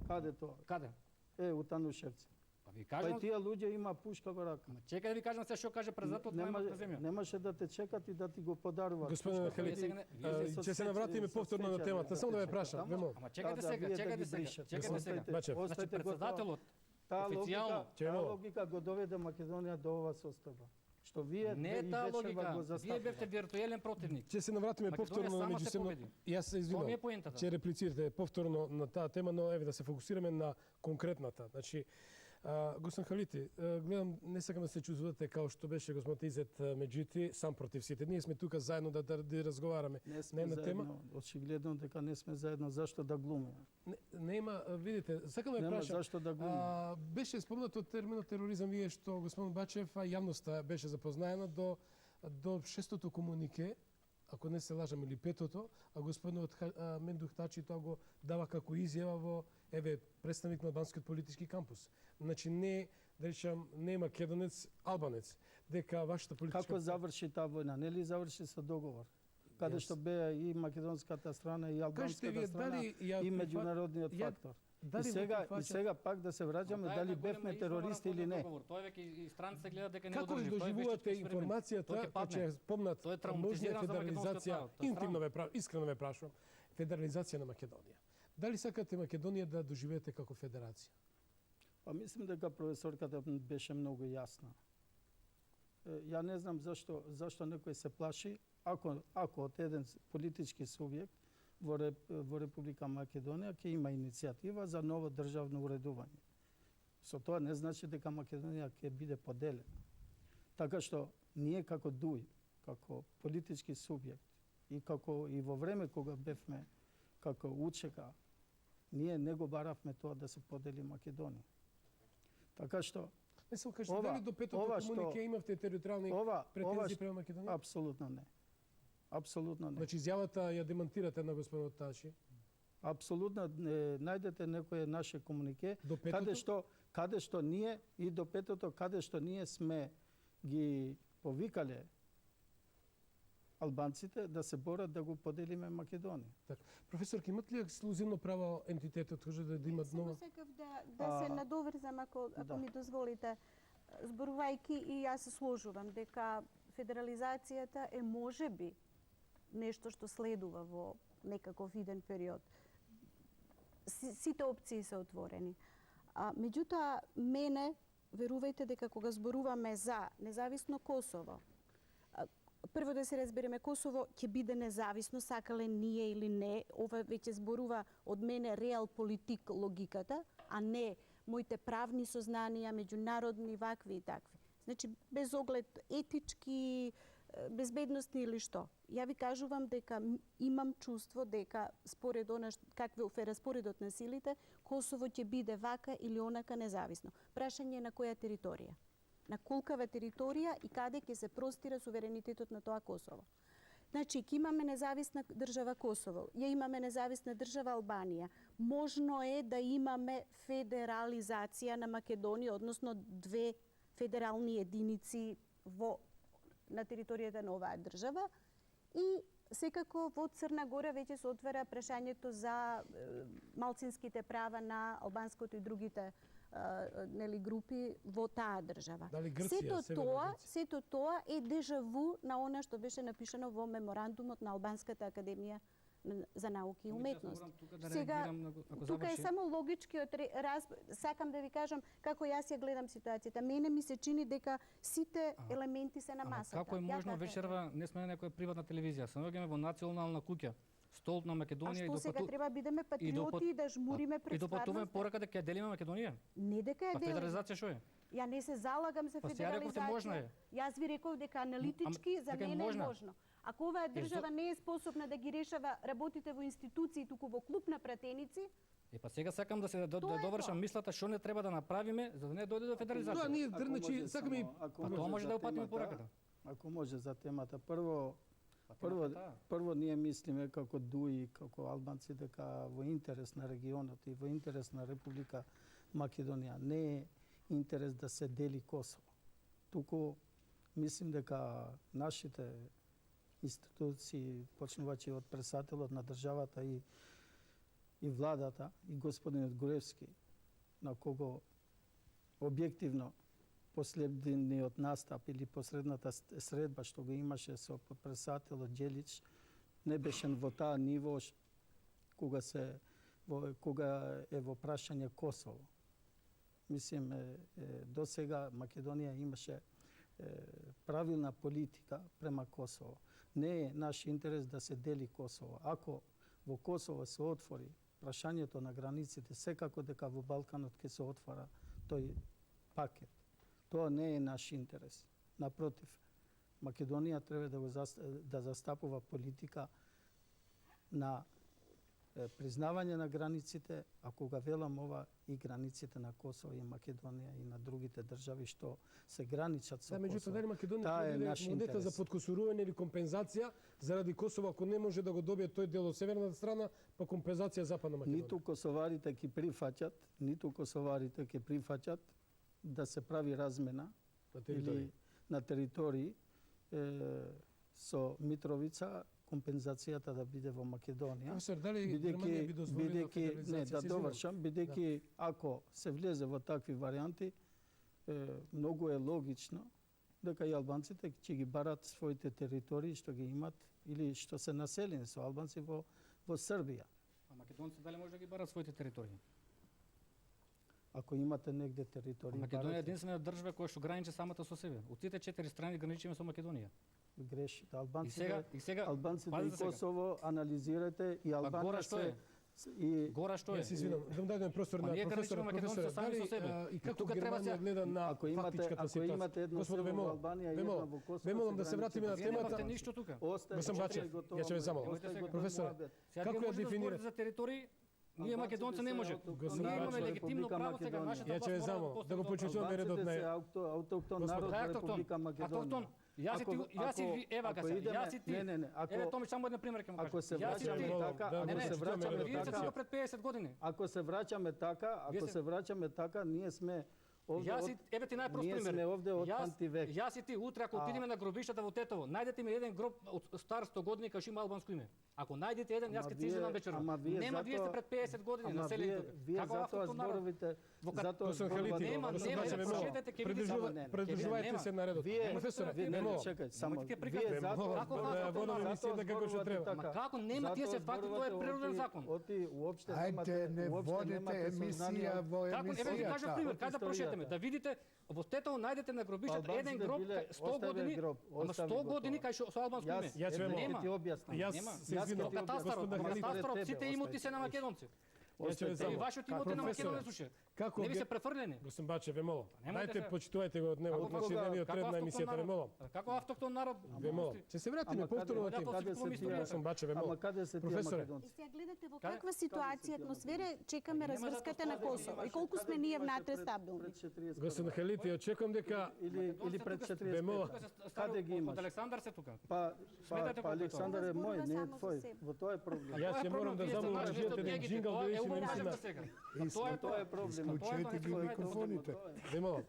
S4: Каде тоа?
S5: Каде?
S4: У Танушевци.
S5: Па ви кажам.
S4: Па тие луѓе има пушка во рака.
S5: Чекај да ви кажам се што каже председателот на најмотната земја.
S4: Немаше да те чекат и да ти го подаруваат.
S2: Господин Халити, ќе се навратиме повторно на темата. Само да ве прашам, вемо.
S5: Ама чекајте сега. Значи председателот
S4: Таа логика го доведе Македонија до ова состојба. Што вие
S5: не е таа логика. Вие бевте виртуелен противник.
S2: Ќе се навратиме повторно на меѓусебно. Јас се извинувам. Ќе реплицирате повторно на таа тема, но еве да се фокусираме на конкретната. Значи, господин Халити, гледам, не сакам да се чувствувате као што беше господин Изет меѓути, сам против сите. Ние сме тука заедно да разговараме на една тема.
S4: Очигледно дека не сме заедно, зашто да глумиме?
S2: Нема, видите, сакам да ја прашам.
S4: Зашто да глумиме?
S2: Беше спомнато терминот тероризам, вие што господин Бачев, јавноста беше запознаена до шестото комунике ако не се лажам, или петото, а господинот Мендух Тачи тоа го дава како изјава во представник на албанскиот политички кампус. Значи не, да речам, не македонец, албанец, дека вашата политичка...
S4: Како заврши таа војна? Нели заврши со договор? Каде што беа и македонската страна и албанската страна и меѓународниот фактор. И сега пак да се враќаме дали бевме терористи или не.
S5: Тој веќе и страните гледа дека не
S2: Како ли
S5: одржи.
S2: доживувате информацијата, че е спомнат можна федерализација, искрено ве прашувам, федерализација на Македонија. Дали сакате Македонија да доживеете како федерација?
S4: Па мислим дека професорката беше многу јасна. Ја не знам зашто некој се плаши ако од еден политички субјект во Република Македонија ќе има иницијатива за ново државно уредување. Со тоа не значи дека Македонија ќе биде поделена. Така што ние како ДУИ, како политички субјект и во време кога бевме како УЧК, ние не го баравме тоа да се подели Македонија. Така што
S2: Не се кажете, дали до петото комунике имавте територијални претензии према Македонија?
S4: Апсолутно не. Апсолутно не.
S2: Значи изјавата ја демонтирате на господинот Тачи?
S4: Апсолутно најдете некое наше комунике каде што ние и до петото каде што ние сме ги повикале албанците да се борат да го поделиме Македонија.
S2: Така. Професор, имат ли ексклузивно право ентитетот да имат нова?
S6: Само сакав да се надоврзам ако ми дозволите. Зборувајќи и јас се сложувам дека федерализацијата е можеби нешто што следува во некаков иден период. Сите опции се отворени. Меѓутоа, мене, верувајте дека кога зборуваме за независно Косово, прво да се разбереме, Косово ќе биде независно, сакале ние или не, ова веќе зборува од мене реал политик логиката, а не моите правни сознанија, меѓународни, вакви и такви. Значи, без оглед етички, безбедностни или што. Ја ви кажувам дека имам чувство дека според какве е распоредот на силите, Косово ќе биде вака или онака независно. Прашање на која територија? На колкава територија и каде ќе се простира суверенитетот на тоа Косово. Значи, ќе имаме независна држава Косово, ја имаме независна држава Албанија. Можно е да имаме федерализација на Македонија, односно две федерални единици на територијата на оваа држава. И секако во Црна Гора веќе се отвара прашањето за малцинските права на албанското и другите групи во таа држава. Сето тоа е дежаву на она што беше напишано во меморандумот на Албанската академија за науки и уметност. Сега, тука е само логичкиот сакам да ви кажам како јас ја гледам ситуацијата. Мене ми се чини дека сите елементи се на масата.
S5: Како е можно вечерва не сме на некоја приватна телевизија, се наоѓаме во национална куќа, столб на Македонија.
S6: А што сега треба бидеме патриоти и да жмуриме пред стварноста?
S5: И допатуваме порака дека ја делиме Македонија?
S6: Не дека ја делиме.
S5: Федерализација што е?
S6: Ја не се залагам за федерализација. Јас ви реков дека аналитички за мене е можно. Ако оваа држава не е способна да ги решава работите во институции, туку во клуб на пратеници,
S5: па сега сакам да се довршам мислата што не треба да направиме за да не дојде до федерализација.
S2: Да, ние дрначи сакаме и
S5: тоа може да упатиме пораката.
S4: Ако може за темата, прво ние мислиме како ДУИ, како албанци дека во интерес на регионот и во интерес на Република Македонија не е интерес да се дели Косово. Туку мислим дека нашите институции, почнувачи од председателот на државата и владата, и господинот Груевски, на кого објективно последниот настап или посредната средба што го имаше со председателот Ѓелич не беше во таа ниво кога е во прашање Косово. Мислим, до сега Македонија имаше правилна политика према Косово. Не е наш интерес да се дели Косово. Ако во Косово се отвори прашањето на границите, секако дека во Балканот ќе се отвора тој пакет. Тоа не е наш интерес. Напротив, Македонија треба да застапува политика на признавање на границите, а кога велам ова и границите на Косово и Македонија и на другите држави што се граничат со
S2: Да, меѓутоа
S4: Косово.
S2: дали Македонија
S4: Таа е
S2: ќе биде
S4: наш
S2: монета за
S4: интерес.
S2: подкосурување или компензација заради Косово ако не може да го добие тој дел од северната страна, па компензација западна Македонија?
S4: Ниту косоварите ќе прифаќат, ниту косоварите ќе прифаќат да се прави размена
S2: На територија.
S4: или на територии со Митровица, компензацијата да биде во Македонија.
S2: Професор, дали Германија би дозволила
S4: не,
S2: федерализација?
S4: да
S2: Се
S4: довршам, бидејќи ако се влезе во такви варијанти, многу е логично дека и албанците ќе ги барат своите територии што ги имат или што се населени со албанци во Србија.
S5: А македонците дали може да ги барат своите територии?
S4: Ако имате негде територии,
S5: Македонија е единствена држава која што граничи самата со себе. Од сите 4 страни граничиме со Македонија.
S4: греши.
S5: И сега
S4: Албанците
S5: пазете
S4: и
S5: сега.
S4: Косово анализирате и Албанија
S5: гора што е?
S4: и
S5: Гора што е?
S2: Јас се извинам, да му дадеме простор
S5: Па
S2: на
S5: ние
S2: професора.
S5: граничиме
S2: Професоре,
S5: сами со себе.
S2: дали и како
S5: Тука треба
S2: Германија
S5: се-
S2: гледа на
S4: ако имате
S2: фактичката
S4: едно
S2: ситуација?
S4: село во Албанија и
S2: ве
S4: едно
S2: молам,
S4: во Косово,
S2: ве молам да
S4: се
S2: се вратиме на
S4: граници.
S5: Вие
S2: темата.
S5: немате ништо тука.
S2: Господин Бачев, ја ќе ве замолам. Професоре,
S5: Сега
S2: како
S5: вие
S2: ја
S5: можете да
S2: дефинирате?
S5: зборите за територии, ние македонци не може.
S2: Господин
S5: Ние имаме
S2: Бачев,
S5: легитимно право сега нашата
S2: Ја ќе ве
S5: власт мора
S2: замолам, да го
S5: постигне
S2: почитуваме редот
S4: Албанците се
S2: на
S4: автохтон
S2: Господа,
S4: народ
S5: Кај
S4: во
S5: автохтон?
S4: Република Македонија.
S5: Автохтон. Јас и ви, ева га сега, јас и ти.
S4: Не,
S5: Еве Томиш, само еден пример ќе му кажам.
S4: Ако се
S5: Јас и
S4: враќаме
S5: ти.
S4: така,
S2: Да,
S5: Не,
S4: ако
S5: не,
S4: се враќаме
S5: вие сте тука
S4: така,
S5: пред 50 години.
S4: ако се враќаме така,
S5: Вие
S4: ако
S5: се-
S4: се враќаме така, ние сме овде
S5: Јас
S4: од
S5: и еве ти најпрост
S4: ние
S5: пример.
S4: сме овде од пантивек.
S5: Јас и ти утре ако отидеме на гробиштата во Тетово, најдете ми еден гроб од стар 100 години кај што има албанско име. Ако најдете еден, јас ќе ти изведам вечерно.
S4: ама вие
S5: Нема, вие сте
S4: затоа-
S5: пред 50 години
S4: ама
S5: населени
S4: вие-
S5: тука.
S4: Вие
S5: Како
S4: затоа
S5: автохтон народ?
S4: зборовите,
S5: Во кат-
S4: затоа
S2: Господин
S4: зборувате-
S2: Халити,
S5: Нема,
S2: господин
S5: нема,
S2: Бачев, ве молам,
S5: прочетете, ќе видите само не.
S2: Придржувајте се на редот.
S4: Вие,
S2: Професоре,
S4: вие
S2: ве
S4: не
S2: молам.
S4: чекај, само
S5: Немојте
S4: вие
S5: прикажете.
S4: затоа
S5: Како
S4: зборувате
S5: водам
S4: така,
S2: емисијата
S4: затоа
S2: како што
S4: зборувате
S2: треба.
S4: така.
S5: Ма како нема, тие се
S4: Затоа
S5: факти, тоа е
S4: зборувате
S5: природен
S4: оти-
S5: закон.
S4: Оти уопште
S3: Ајде,
S4: немате,
S3: не
S4: уопште
S3: водите
S4: немате сознание
S3: емисија
S4: од-
S3: во
S5: Како, еве ви кажам
S3: емисијата.
S5: пример, кај да
S4: Историјата.
S5: прошетаме, да видите во Тетово најдете на гробиштата
S4: Албанците
S5: еден гроб
S4: биле-
S5: кај 100
S4: остави
S5: години,
S4: гроб,
S5: ама
S4: остави
S5: 100
S4: го
S5: години
S4: тоа.
S5: кај што со албанско име.
S2: Јас ве
S4: едно
S2: молам.
S4: ќе ти објаснам.
S2: Јас
S5: Нема.
S2: се
S4: Јас
S2: извинам,
S4: ќе ти објаснам.
S5: Катастарот,
S2: господа
S4: Ама
S2: Халити.
S5: катастарот,
S4: тебе,
S5: сите имоти се на
S4: остави.
S5: македонци.
S2: Ја ќе ве
S5: И
S2: замолам.
S5: вашите имоти на
S2: Професоре,
S5: македонци суше.
S2: како
S5: Не ви
S2: ге-
S5: се префрлени.
S2: Господин Бачев, ве молам.
S5: Немојте
S2: Дајте
S5: се-
S2: почитувајте го од него,
S5: Како
S2: од нашиот
S5: како
S2: ред на
S5: автохтон
S2: емисијата, ве молам.
S5: народ? Како автохтон народ?
S2: Ве молам. Ќе се вратиме
S4: Ама
S2: повторно на
S4: каде-
S2: тема.
S5: каде
S4: се
S5: помисли
S4: тие-
S2: Господин Бачев, ве молам.
S4: Ама каде се тие
S2: Професоре.
S6: И
S4: македонци?
S6: сега гледате во
S5: Каде-
S6: каква ситуација, атмосфера чекаме
S5: Нема
S6: разврската
S5: затоа
S6: на
S5: каде
S6: Косово и колку сме ние внатре стабилни.
S2: Господин Халити, очекувам дека
S4: Или пред
S2: Ве молам.
S4: 45. Каде ги имаш?
S5: Од Александар се тука.
S4: Па
S5: Сметате колку е
S4: Александар е
S6: тоа.
S4: мој, не е
S6: Само за
S4: твој.
S6: себе.
S4: Во тоа е проблем.
S2: Јас ќе морам да замолам да жиете еден джингл да речеме наистина.
S4: Тоа е проблем.
S3: Исклучете ги микрофоните.
S2: Ве молам,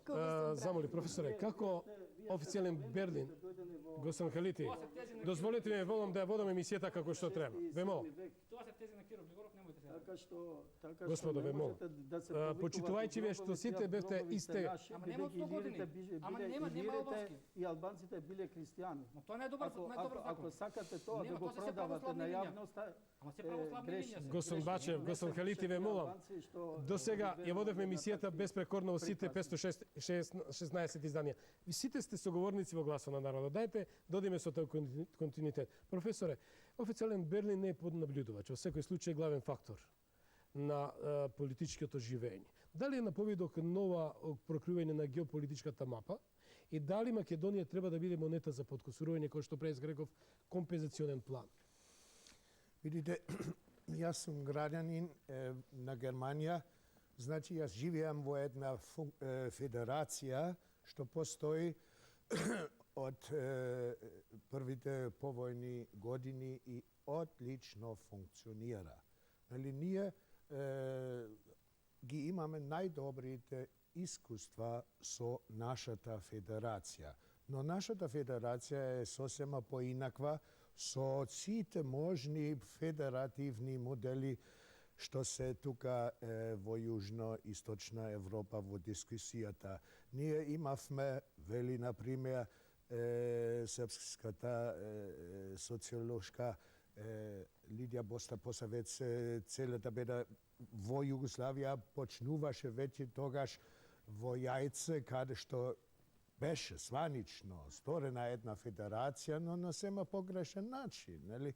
S2: замоли професоре, како официјален Берлин, господин Халити, дозволете ми, волам да ја водам емисијата како што треба. Ве молам.
S5: Тоа се тези на Киров Григоров, немојте се.
S4: Така што
S2: Господо,
S4: не
S2: ве молам.
S4: можете да се
S2: Почитувајќи ве што сите бевте исте.
S5: Ама нема од 100 години. Ама нема албански.
S4: И албанците биле христијани.
S5: Но тоа не е добар, најдобар
S4: Ако
S5: закон.
S4: сакате тоа да
S5: Нема,
S4: го
S5: тоа се
S4: продавате на
S5: православни линија.
S4: јавноста,
S5: Ама се православни линија се.
S2: Господин Бачев, господин Халити, ве молам. До сега ја водевме емисијата безпрекорно во сите 516 изданија. Ви сите сте соговорници во Гласот на народот. Дајте да одиме со тој континуитет. Професоре, официјален Берлин не е поднаблюдувач, во секој случај главен фактор на политичкото живење. Дали е на повидок нова прокривање на геополитичката мапа и дали Македонија треба да биде монета за подкосурување, кој што през Греков компензационен план?
S3: Видите, јас сум граѓанин на Германија, значи јас живеам во една федерација што постои од првите повојни години и одлично функционира. Нели ние ги имаме најдобрите искуства со нашата федерација. Но нашата федерација е сосема поинаква со сите можни федеративни модели што се тука во Јужно-Источна Европа во дискусијата. Ние имавме, вели, например, српската социолошка Лидија Боста-Посавец, целата беда во Југославија почнуваше веќе тогаш во Јајце, каде што беше сванично сторена една федерација, но на сема погрешен начин. Нели?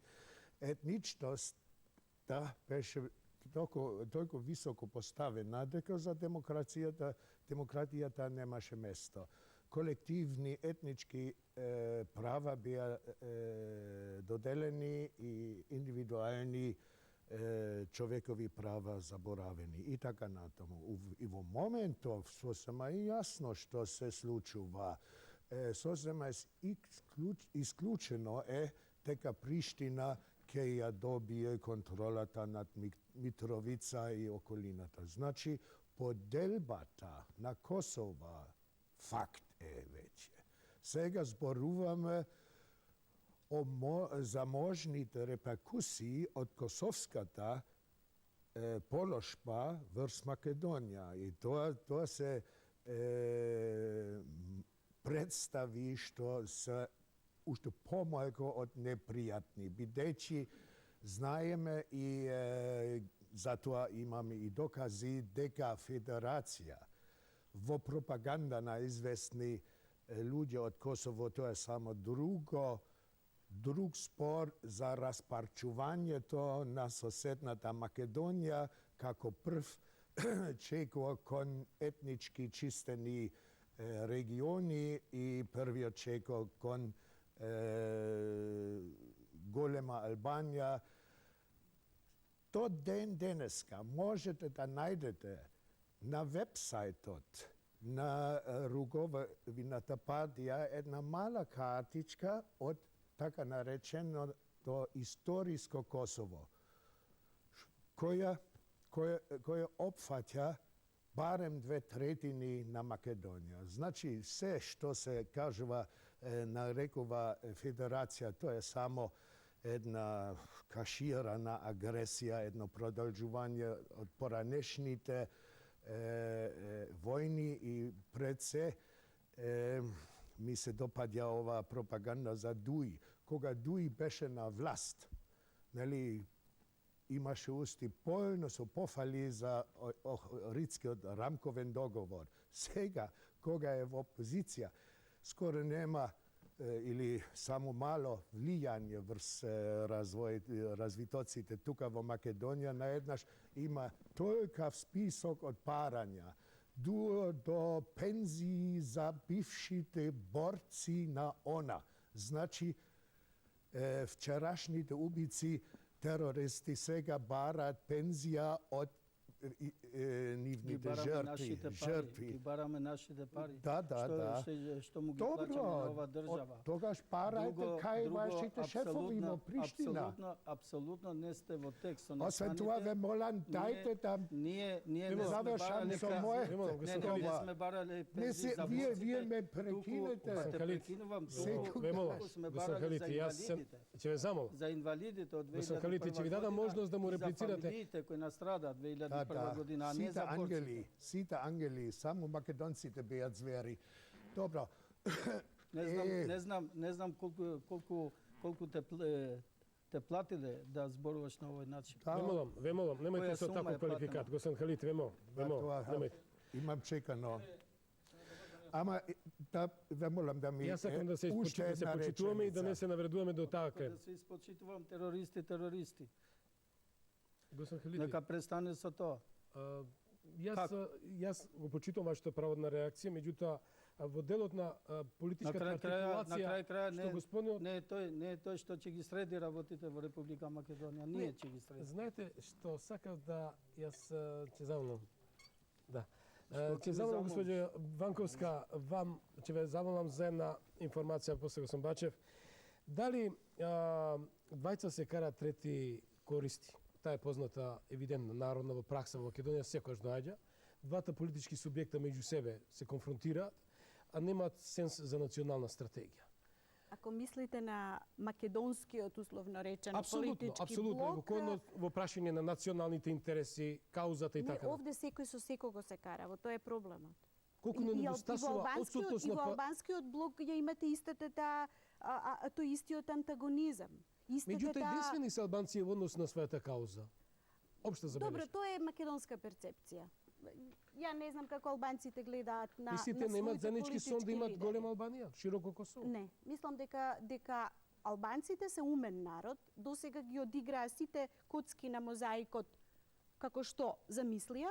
S3: Етничност беше толку високо поставена дека за демократијата немаше место. Колективни етнички права беа доделени и индивидуални човекови права заборавени и така натаму. И во моментов сосема и јасно што се случува. Сосема исклучено е дека Приштина ќе ја добие контролата над Митровица и околината. Значи, поделбата на Косово факт е веќе. Сега зборуваме за можните реперкусии од косовската положба врз Македонија. И тоа се представи што се уште помалку од непријатни, бидејќи знаеме и затоа имаме и докази дека Федерација во пропаганда на известни луѓе од Косово, тоа е само друг спор за распарчувањето на соседната Македонија како прв чекор кон етнички чистени региони и првиот чекор кон голема Албанија. До ден денеска можете да најдете на вебсајтот на Руговината партија една мала картичка од така нареченото историско Косово, која опфаќа барем 2/3 на Македонија. Значи, се што се кажува, нарекува Федерација, тоа е само една каширана агресија, едно продолжување од поранешните војни и пред се ми се допаѓа оваа пропаганда за Дуи. Кога Дуи беше на власт, нели, имаше усти појно со пофали за Охридскиот рамковен договор. Сега, кога е во опозиција, скоро нема или само мало влијање врз развитоците тука во Македонија, наеднаш има тојкав список од парања до пензии за бившите борци на ОНА. Значи, вчерашните убици терористи сега бараат пензија од нивните жртви.
S4: Ги бараме нашите пари.
S3: Да.
S4: Што му ги плаќаме на ова држава.
S3: Тогаш парајте кај вашите шефови во Приштина.
S4: Апсолутно не сте во текст.
S3: Освен тоа ве молам, дајте да завршам со моје.
S4: Не сме барале пензии за борците.
S3: Вие ме прекинете.
S2: Ве молам, господин Халити, јас ќе ве замолам.
S4: За инвалидите од 2001 година.
S2: Господин Халити, ќе ви дадам можност да му реплицирате.
S4: За фамилиите кои настрадаат 2001 година, а не за борците.
S3: Сите ангели, само македонците беат звери. Добро.
S4: Не знам колку те платиле да зборуваш на овој начин.
S2: Ве молам, немајте со таков квалификат, господин Халити, ве молам, немајте.
S3: Имам чекано. Ама да ве молам да ми
S2: Јас сакам да се почитуваме и да не се навредуваме до така.
S4: Да се испочитувам терористи.
S2: Господин Халити.
S4: Нека престане со тоа.
S2: Јас го почитувам вашата право на реакција, меѓутоа во делот на политичката артикулација што го спомнил,
S4: не е тој што ќе ги среди работите во Република Македонија, ние ќе ги средиме.
S2: Знаете што сакав да јас ќе замолам. Да. Ќе замолам госпоѓа Ванковска, вам ќе ве замолам за една информација после господин Бачев. Дали двајца се караат, трети користи? Таа е позната евидентна народна во пракса во Македонија секогаш доаѓа. Двата политички субјекта меѓу себе се конфронтираат, а немаат сенс за национална стратегија.
S6: Ако мислите на македонскиот условно речено политички блок,
S2: во прашање на националните интереси, каузата и така.
S6: Овде секој со секого се кара, во тоа е проблемот.
S2: Колку не недостасува отсутност на...
S6: И во албанскиот блок ја имате тој истиот антагонизам.
S2: Меѓутоа, единствени се албанци во однос на својата кауза. Општа забелешка.
S6: Добро, тоа е македонска перцепција. Ја не знам како албанците гледаат на
S2: Мислите, немаат заеднички сон да имат голема Албанија, широко Косово?
S6: Не, мислам дека албанците се умен народ, досега ги одиграа сите коцки на мозаикот како што замислија,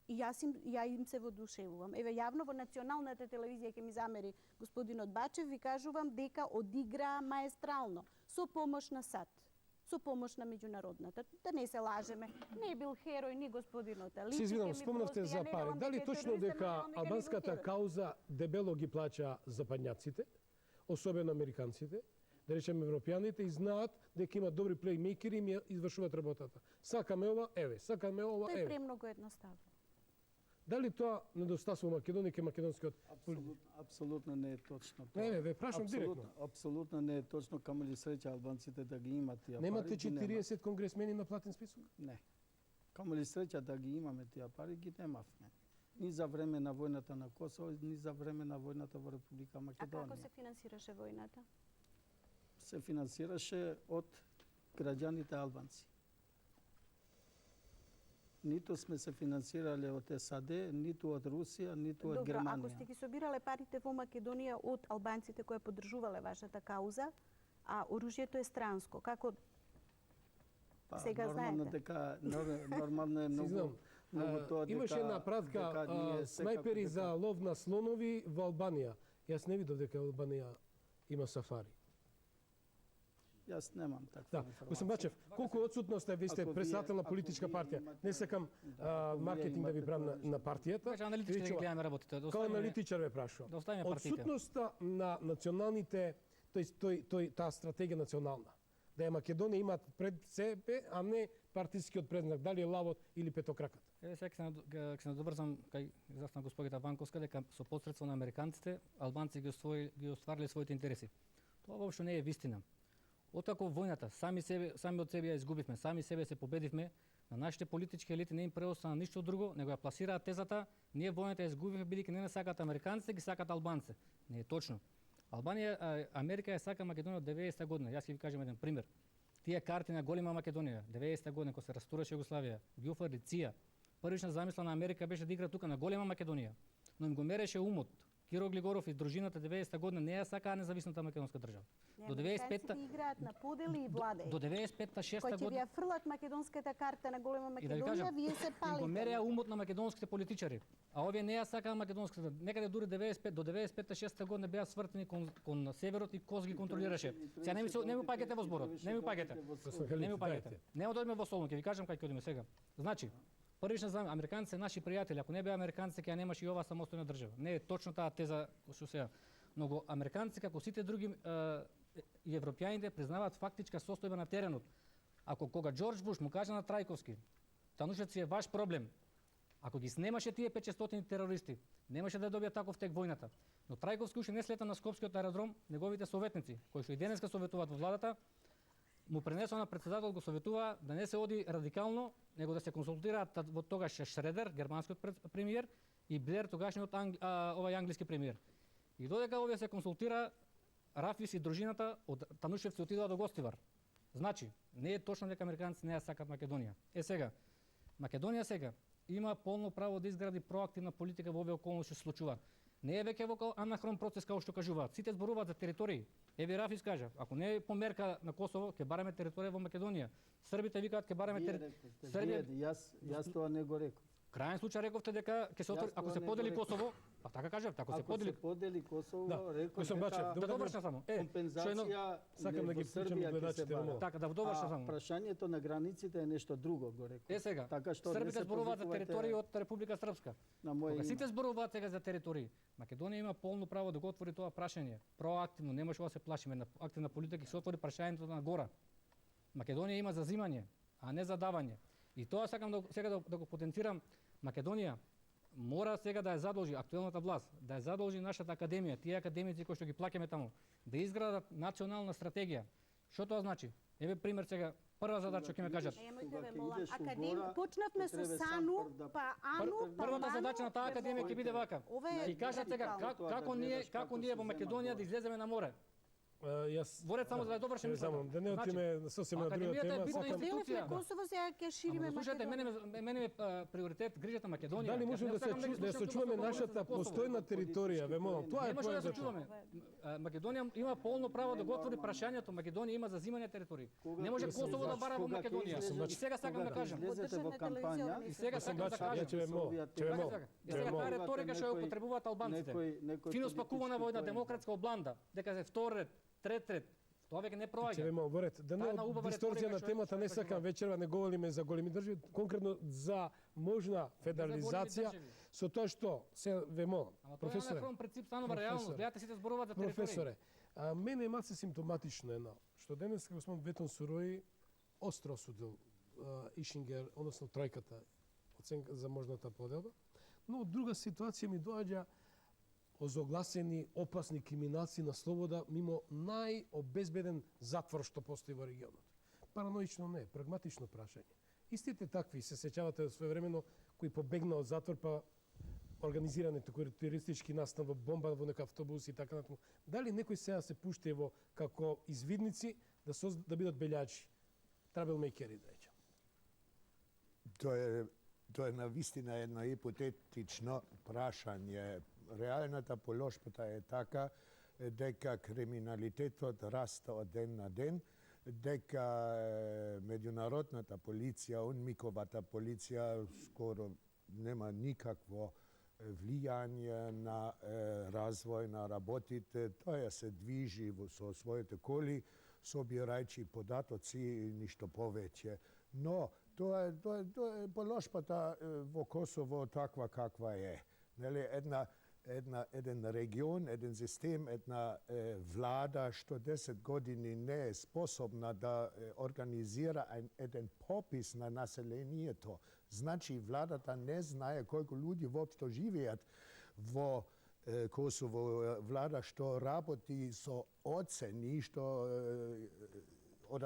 S6: и ја им се воодушевувам. Еве, јавно во националната телевизија ќе ми замери господинот Бачев, ви кажувам дека одиграа маестрално, со помош на САД. со помош на меѓународната. Да не се лажеме, не бил херој ни господинот Аличи.
S2: Се извинувам, спомнавте за пари. Дали точно дека албанската кауза дебело ги плаќа западњаците, особено американците, да речеме европјаните, и знаат дека има добри плеймейкери и ми извршуваат работата. Сакаме ова, еве, сакаме ова,
S6: Тоа е
S2: еве.
S6: премногу едноставно.
S2: Дали тоа недостасува Македонија ке македонскиот
S4: Апсолутно не е точно.
S2: Не, ве прашам директно.
S4: Апсолутно не е точно, камо ли среќа албанците да ги имат тие пари.
S2: Немате
S4: ги нема.
S2: 40 конгресмени на платен список?
S4: Не. Камо ли среќа да ги имаме тие пари, ги немавме. Ни за време на војната на Косово, ни за време на војната во Република
S6: А
S4: Македонија.
S6: како се финансираше војната?
S4: Се финансираше од граѓаните албанци. Ниту сме се финансирале од САД, ниту од Русија, ниту од
S6: Добро, ако
S4: Германија.
S6: сте ги собирале парите во Македонија од албанците кои поддржувале вашата кауза, а оружјето е странско, како сега
S4: нормално
S6: знаете?
S4: дека нормално е многу
S2: знам.
S4: тоа дека
S2: Имаше една пратка
S4: дека ние секако
S2: снайпери
S4: дека-
S2: за лов на слонови во Албанија. Јас не видов дека Албанија има сафари.
S4: Јас немам таква
S2: Да,
S4: информација.
S2: господин Бачев, колку одсутност е, ви сте
S4: Ако вие-
S2: председател на
S4: ако
S2: политичка
S4: вие
S2: партија.
S4: имате-
S2: Не сакам
S4: ако вие
S2: маркетинг да ви
S4: имате
S2: правам
S4: тоа
S2: на партијата.
S5: Така аналитички да ги
S2: Речува,
S5: гледаме работите. Да
S2: Као
S5: оставиме-
S2: аналитичар ве прашувам.
S5: Да оставиме партиите.
S2: Одсутноста на националните, таа стратегија национална, да ја Македонија имаат пред себе, а не партискиот предзнак, дали е лавот или петокраката.
S5: Еве сега ќе се надобрзам кај изјасна господица Ванковска дека со посредство на американците албанци ги оствариле своите интереси. Тоа воопшто не е вистина. Откако војната сами од себе ја изгубивме, сами себе се победивме, на нашите политички елити не им преостана ништо друго, него ја пласираат тезата, ние војната ја изгубивме бидејќи не сакаат американците, ги сакаат албанците. Не е точно. Америка ја сака Македонија од 90-та година. Јас ќе ви кажам еден пример. Тие карти на голема Македонија, 90-та година кога се растураше Југославија, ги офрли ЦИА. Првична замисла на Америка беше да игра тука на голема Македонија, но им го мереше умот. Киро Глигоров и дружината 90-та година не ја сакаа независната македонска држава. До 95-та
S6: Американците играат на подели и владеј.
S5: до 95-та, 6-та
S6: Кој ќе ви
S5: година
S6: ја фрлат македонската карта на голема
S5: и да ви кажам,
S6: Македонија, вие се
S5: им го
S6: палите.
S5: мереа умот на македонските политичари, а овие не ја сакаа македонската. Некаде дури 95 до 95-та, 6-та година беа свртени кон северот и Коз ги контролираше. Сега не ми паѓате во зборот, не ми паѓате. Не ми паѓате. Нема да одиме во Солун, ќе ви кажам кај ќе одиме сега. Значи, првична знам, американци се наши пријатели, ако не беа американци, ќе ја немаше и оваа самостојна држава. Не е точно таа теза што сега. Многу американци, како сите други и европјаните, признаваат фактичка состојба на теренот. Ако кога Џорџ Буш му кажа на Трајковски, Танушевци е ваш проблем, ако ги снемаше тие 500 терористи, немаше да добија таков тек војната. Но Трајковски уште не слета на Скопскиот аеродром, неговите советници, кои што и денеска советуваат во владата, му пренесува на председател, го советува да не се оди радикално, него да се консултираат во тогаш Шредер, германскиот премиер, и Блер, тогашниот овај англиски премиер. И додека овие се консултира, Рафис и дружината од Танушевци отидоа до Гостивар. Значи, не е точно дека американци не ја сакат Македонија. Сега, Македонија сега има полно право да изгради проактивна политика во овие околности што се случува. Не е веќе во анахрон процес како што кажуваат. Сите зборуваат за територии. Еви Рафис кажа, ако не е померка на Косово, ќе бараме територија во Македонија. Србите викаат ќе бараме територија.
S4: Јас тоа не го реков.
S5: Крајен случај рековте дека ќе се отвори, ако се подели Косово, па така кажав, ако се подели
S4: Косово,
S2: Да,
S4: реков
S2: Кој сум Бачев,
S5: да довршам само.
S4: компензација
S2: сакам да ги причам гледачите во
S5: Така да довршам само.
S4: Прашањето на границите е нешто друго, го реков.
S5: Сега,
S4: Така што не
S5: србите
S4: се
S5: зборуваат за
S4: позивувате
S5: територии од Република Српска.
S4: на моје
S5: Кога
S4: име.
S5: сите зборуваат сега за територии, Македонија има полно право да го отвори тоа прашање. Проактивно, не може да се плашиме на активна политика, ќе се отвори прашањето на гора. Македонија има зазимање, а не за давање. И тоа сакам сега да го потенцирам. Македонија мора сега да ја задолжи актуелната власт, да ја задолжи нашата академија, тие академици кои што ги плаќаме таму, да изградат национална стратегија. Што тоа значи? Еве пример сега, прва задача ќе ме кажат.
S6: Немојте ве молам, почнавме со САНУ, па АНУ, па
S5: Првата
S6: МАНУ,
S5: задача на таа академија ќе биде вака.
S6: Ова е
S5: И кажат сега како ние во Македонија да излеземе на море.
S2: Јас
S5: Ворец само за да довршим мислата.
S2: Да не отиме сосем на друга
S5: Академијата е
S2: тема,
S5: битна
S2: сакам
S5: институција.
S6: Косово сега ќе шириме
S5: Ама слушајте,
S6: Македонија.
S5: мене приоритет грижата Македонија.
S2: Дали можеме да се сочуваме нашата постојна територија, ве молам. Тоа е
S5: Не може да се
S2: поентата.
S5: чуваме. Македонија има полно право да го отвори прашањето. Македонија има зазимање територии. Не може Косово да бара во Македонија. И сега сакам да кажам.
S4: Излезете во кампања,
S5: И сега сакам да
S2: Ја
S5: кажам.
S2: ќе ве молам, ќе ве молам.
S5: И сега таа реторика што ја употребуваат албанците.
S4: некој
S5: Фино спакувана во една
S4: политички
S5: демократска обланда, дека се втор ред, трет ред, Тоа веќе не
S2: Ќе
S5: проаѓа.
S2: вема оборет. Да не
S5: Таа една убава
S2: дисторзија на
S5: реторика
S2: темата,
S5: што
S2: не
S5: е
S2: сакам
S5: кажувала.
S2: вечерва, не говориме за големи држави, конкретно за можна федерализација, со тоа што, се вемо,
S5: Ама тоа е
S2: професоре,
S5: анахрон принцип, станува реалност.
S2: професоре.
S5: Гледате сите зборуваат за територија.
S2: професоре, мене е малце симптоматично едно, што денес господин Ветон Сурои остро осудил Ишингер, односно тројката, оценка за можната поделба, но од друга ситуација ми доаѓа озогласени опасни криминалци на слобода мимо најобезбеден затвор што постои во регионот. Параноично не, прагматично прашање. Истите такви се сеќавате своевремено кои побегнаа од затвор па организиране терористички настан во бомба во некој автобус и така натаму. Дали некој сега се пушти во како извидници да бидат белјачи, трабелмејкери да речем?
S3: Тоа е навистина едно ипотетично прашање. Реалната положбата е така дека криминалитетот раста од ден на ден, дека меѓународната полиција, унмиковата полиција скоро нема никакво влијание на развој на работите. Тоа се движи со своите коли, собирајќи податоци и ништо повеќе. Но тоа е положбата во Косово таква каква е. Нели, еден регион, еден систем, една влада што 10 години не е способна да организира еден попис на населението. Значи, владата не знае колку луѓе воопшто живеат во Косово. Влада што работи со оцени, што од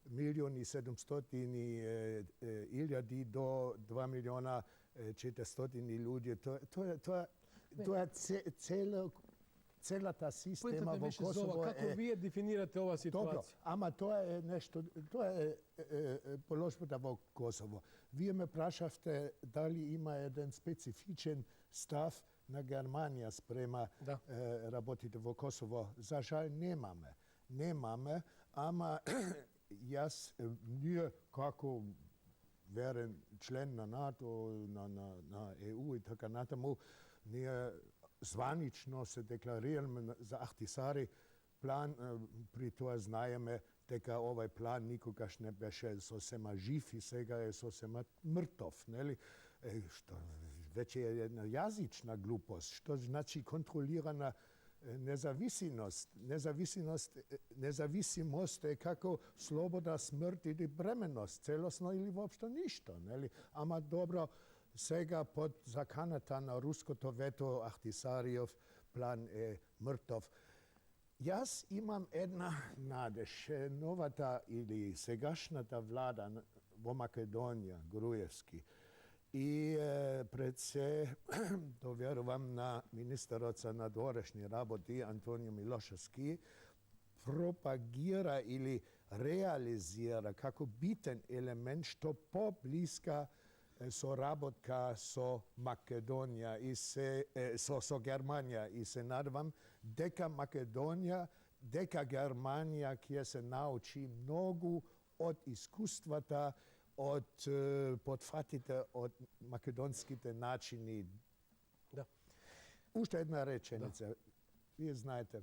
S3: 1.700.000 до 2.400.000 луѓе. Тоа е целата система во Косово.
S2: Како вие дефинирате оваа ситуација?
S3: Добро, ама тоа е нешто, тоа е положбата во Косово. Вие ме прашавте дали има еден специфичен став на Германија спрема работите во Косово. За жал немаме. Немаме, ама ние како верен член на НАТО, на ЕУ и така натаму, ние званично се декларираме за Ахтисари план, при тоа знаеме дека овај план никогаш не беше сосема жив и сега е сосема мртов, нели? Што веќе е една јазична глупост, што значи контролирана независимост. Независимост е како слобода, смрт или бременност, целосно или воопшто ништо, нели? Ама добро, сега под заканата на руското вето Ахтисариев план е мртов. Јас имам една надеж. Новата или сегашната влада во Македонија, Груевски, и пред се доверувам на министерот за надворешни работи Антонио Милошевски, пропагира или реализира како битен елемент што поблиска соработка со Македонија и со Германија, и се надевам дека Германија ќе се научи многу од искуствата, од потфатите од македонските начини.
S2: Да.
S3: Уште една реченица. Вие знаете,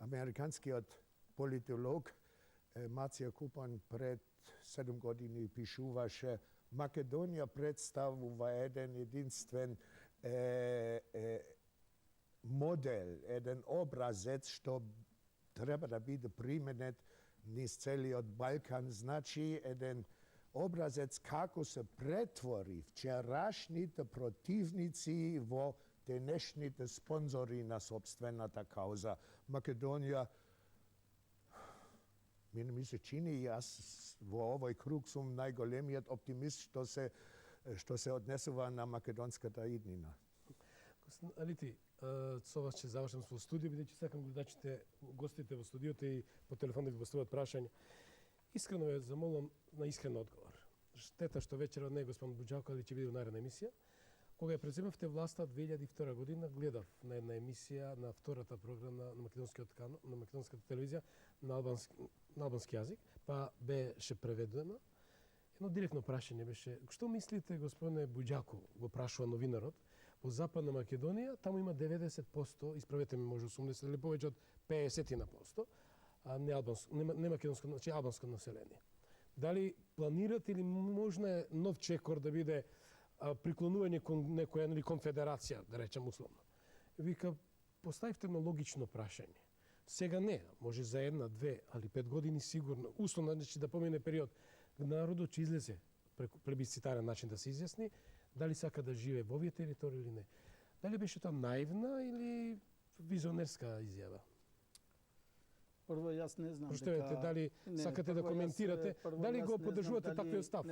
S3: американскиот политолог Мација Купан пред 7 години пишуваше: Македонија представува еден единствен модел, еден образец што треба да биде применет низ целиот Балкан. Значи еден образец како се претвори вчерашните противници во денешните спонзори на собствената кауза. Македонија, ми се чини, јас во овој круг сум најголемиот оптимист што се однесува на македонската иднина.
S2: Алити, со вас ќе завршам со студио, бидејќи сакам гледачите, гостите во студиото и по телефон да ви постават прашања. Искрено ве замолам на искрен одговор. Штета што вечера не е господин Буџако, али ќе биде во наредна емисија. Кога ја преземавте власта 2002 година, гледав на една емисија на втората програма на македонската телевизија на албански јазик, па беше преведено. Едно директно прашање беше: што мислите, господине Буџако, го прашува новинарот, Во Западна Македонија, таму има 90%, исправете ме, може 80 или повеќе од 50%, не македонско, значи албанско население. Дали планирате или можно е нов чекор да биде приклонување кон некоја или конфедерација, да речем условно? Вика, поставивте ме логично прашање. Сега не, може за 1, 2, али 5 години сигурно. Условно, значи да помине период, народот ќе излезе преку плебисцитарен начин да се изјасни, дали сака да живее во овие територии или не. Дали беше тоа наивна или визионерска изјава?
S4: Прво, јас не знам
S2: Проштевете, дали сакате да коментирате, дали го поддржувате таквиот став?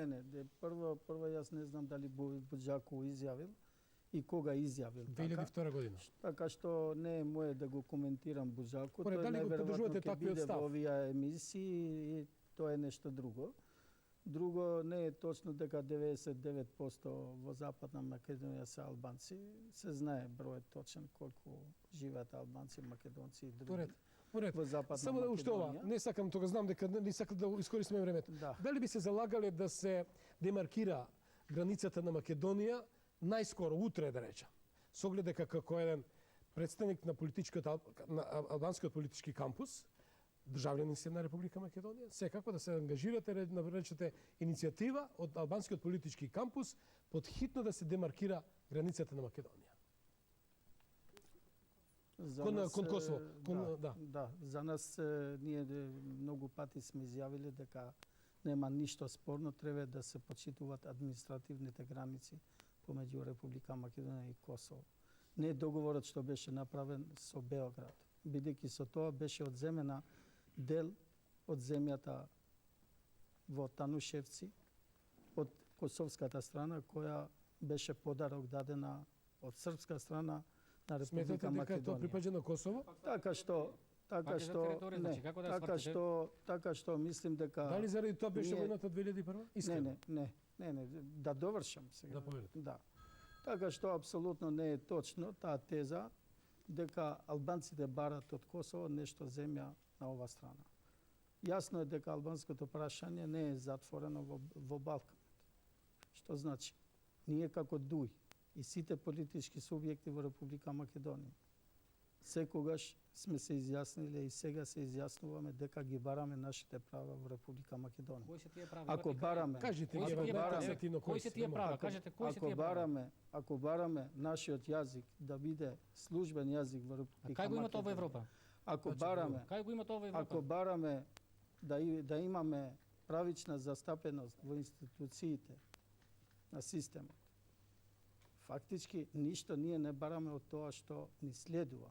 S4: Прво јас не знам дали Буџаку изјавил и кога изјавил.
S2: 2002 година.
S4: Така што не е мое да го коментирам Буџаку,
S2: Тој
S4: дали го
S2: поддржувате таквиот
S4: биде
S2: став?
S4: во овие емисии и тоа е нешто друго. Друго, не е точно дека 99% во Западна Македонија се албанци. Се знае бројот точен колку живеат албанци, македонци и други.
S2: Уред.
S4: Во Западна
S2: Само да уште ова, не сакам тога, знам дека не сакам да искористиме времето.
S4: Да.
S2: Дали би се залагале да се демаркира границата на Македонија најскоро, утре да речам, со оглед дека како еден представник на на албанскиот политички кампус, државјанин си на Република Македонија, секако да се ангажирате, да речете, иницијатива од албанскиот политички кампус под хитно да се демаркира границата на Македонија. Кон Косово.
S4: Да, за нас ние многу пати сме изјавиле дека нема ништо спорно, треба да се почитуваат административните граници помеѓу Република Македонија и Косово. Не е договорот што беше направен со Београд, бидејќи со тоа беше одземена дел од земјата во Танушевци од косовската страна, која беше подарок дадена од српска страна на Република Македонија.
S2: Сметате дека тоа припаѓа на Косово?
S4: Така што мислим дека
S2: Дали заради тоа беше војната 2001? Искрено?
S4: Не, да довршам сега.
S2: Да повелите.
S4: Да. Така што апсолутно не е точно таа теза дека албанците барат од Косово нешто земја на ова страна. Јасно е дека албанското прашање не е затворено во Балканот. Што значи? Ние како ДУИ и сите политички субјекти во Република Македонија секогаш сме се изјасниле и сега се изјаснуваме дека ги бараме нашите права во Република Македонија.
S5: Кои се тие права?
S4: Ако бараме,
S2: Кажете
S5: Кои
S2: ги
S5: се тие права?
S2: таксативно
S5: Кои се тие права? Кажете кои се тие права?
S4: Ако бараме нашиот јазик да биде службен јазик во Република Македонија.
S5: Кај го има тоа во Европа? Кај го има тоа во Европа?
S4: Ако бараме да имаме правична застапеност во институциите на системот, фактички ништо ние не бараме од тоа што ни следува.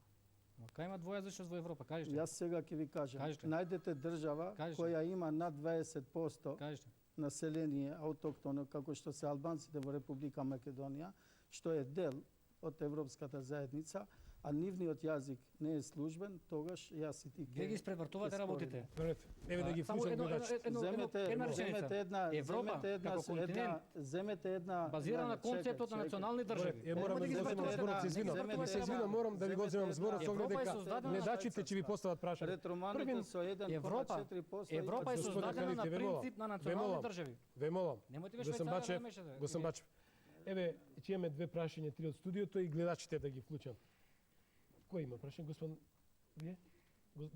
S5: Кај има двојазичност во Европа? Кажете.
S4: Јас сега ќе ви кажам. Најдете држава која има над 20% население аутоктоно, како што се албанците во Република Македонија, што е дел од Европската заедница, а нивниот јазик не е службен, тогаш јас и ти
S5: ги испревртувате работите.
S2: Еве да ги вклучам гледачите.
S4: Земете една
S5: базирана на концептот на национални држави.
S2: Морам да ви го земам зборот, се извинам, морам да ви го земам зборот со оглед дека гледачите ќе ви постават прашање.
S4: Ретроманите со 1,4%.
S5: Европа е создадена на принцип на национални држави.
S2: Ве молам.
S5: Немојте веќе Швајцарија да мешате.
S2: Го сам бачев. Еве, ќе имаме 2 прашања, 3 од студиото и гледачите да ги вклучам. Кој има прашање, господин? Вие?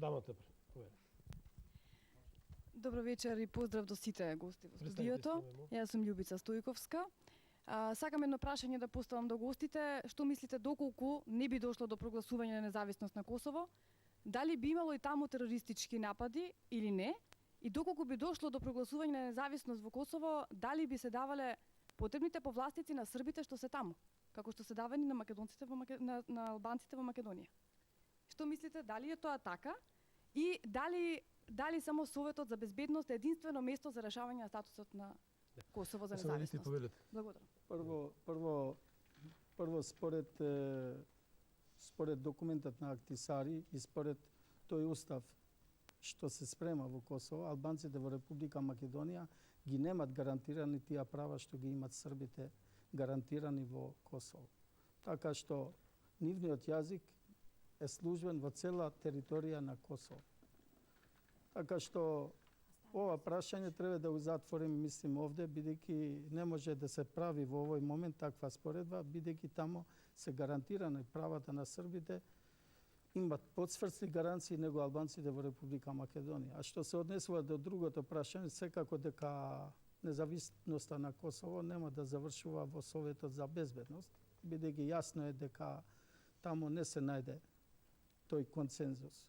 S2: Дамата, повеќе.
S7: Добро вечер и поздрав до сите гости во студиото. Јас сум Љубица Стојковска. Сакам едно прашање да поставам до гостите. Што мислите доколку не би дошло до прогласување на независност на Косово? Дали би имало и таму терористички напади или не? И доколку би дошло до прогласување на независност во Косово, дали би се давале потребните повластици на србите што се таму, како што се давани на македонците на албанците во Македонија? Што мислите, дали е тоа така и дали само Советот за безбедност е единствено место за решавање на статусот на Косово за независност? Благодарам.
S4: Прво според документот на Ахтисари и според тој устав што се спрема во Косово, албанците во Република Македонија ги немат гарантирани тие права што ги имат србите гарантирани во Косово. Така што нивниот јазик е службен во цела територија на Косово. Така што ова прашање треба да го затворим, мислим, овде, бидејќи не може да се прави во овој момент таква споредба, бидејќи тамо се гарантирани правата на србите, имат потсврстни гаранции него албанците во Република Македонија. А што се однесува до другото прашање, секако дека независноста на Косово нема да завршува во Советот за безбедност, бидејќи јасно е дека тамо не се најде тој консензус.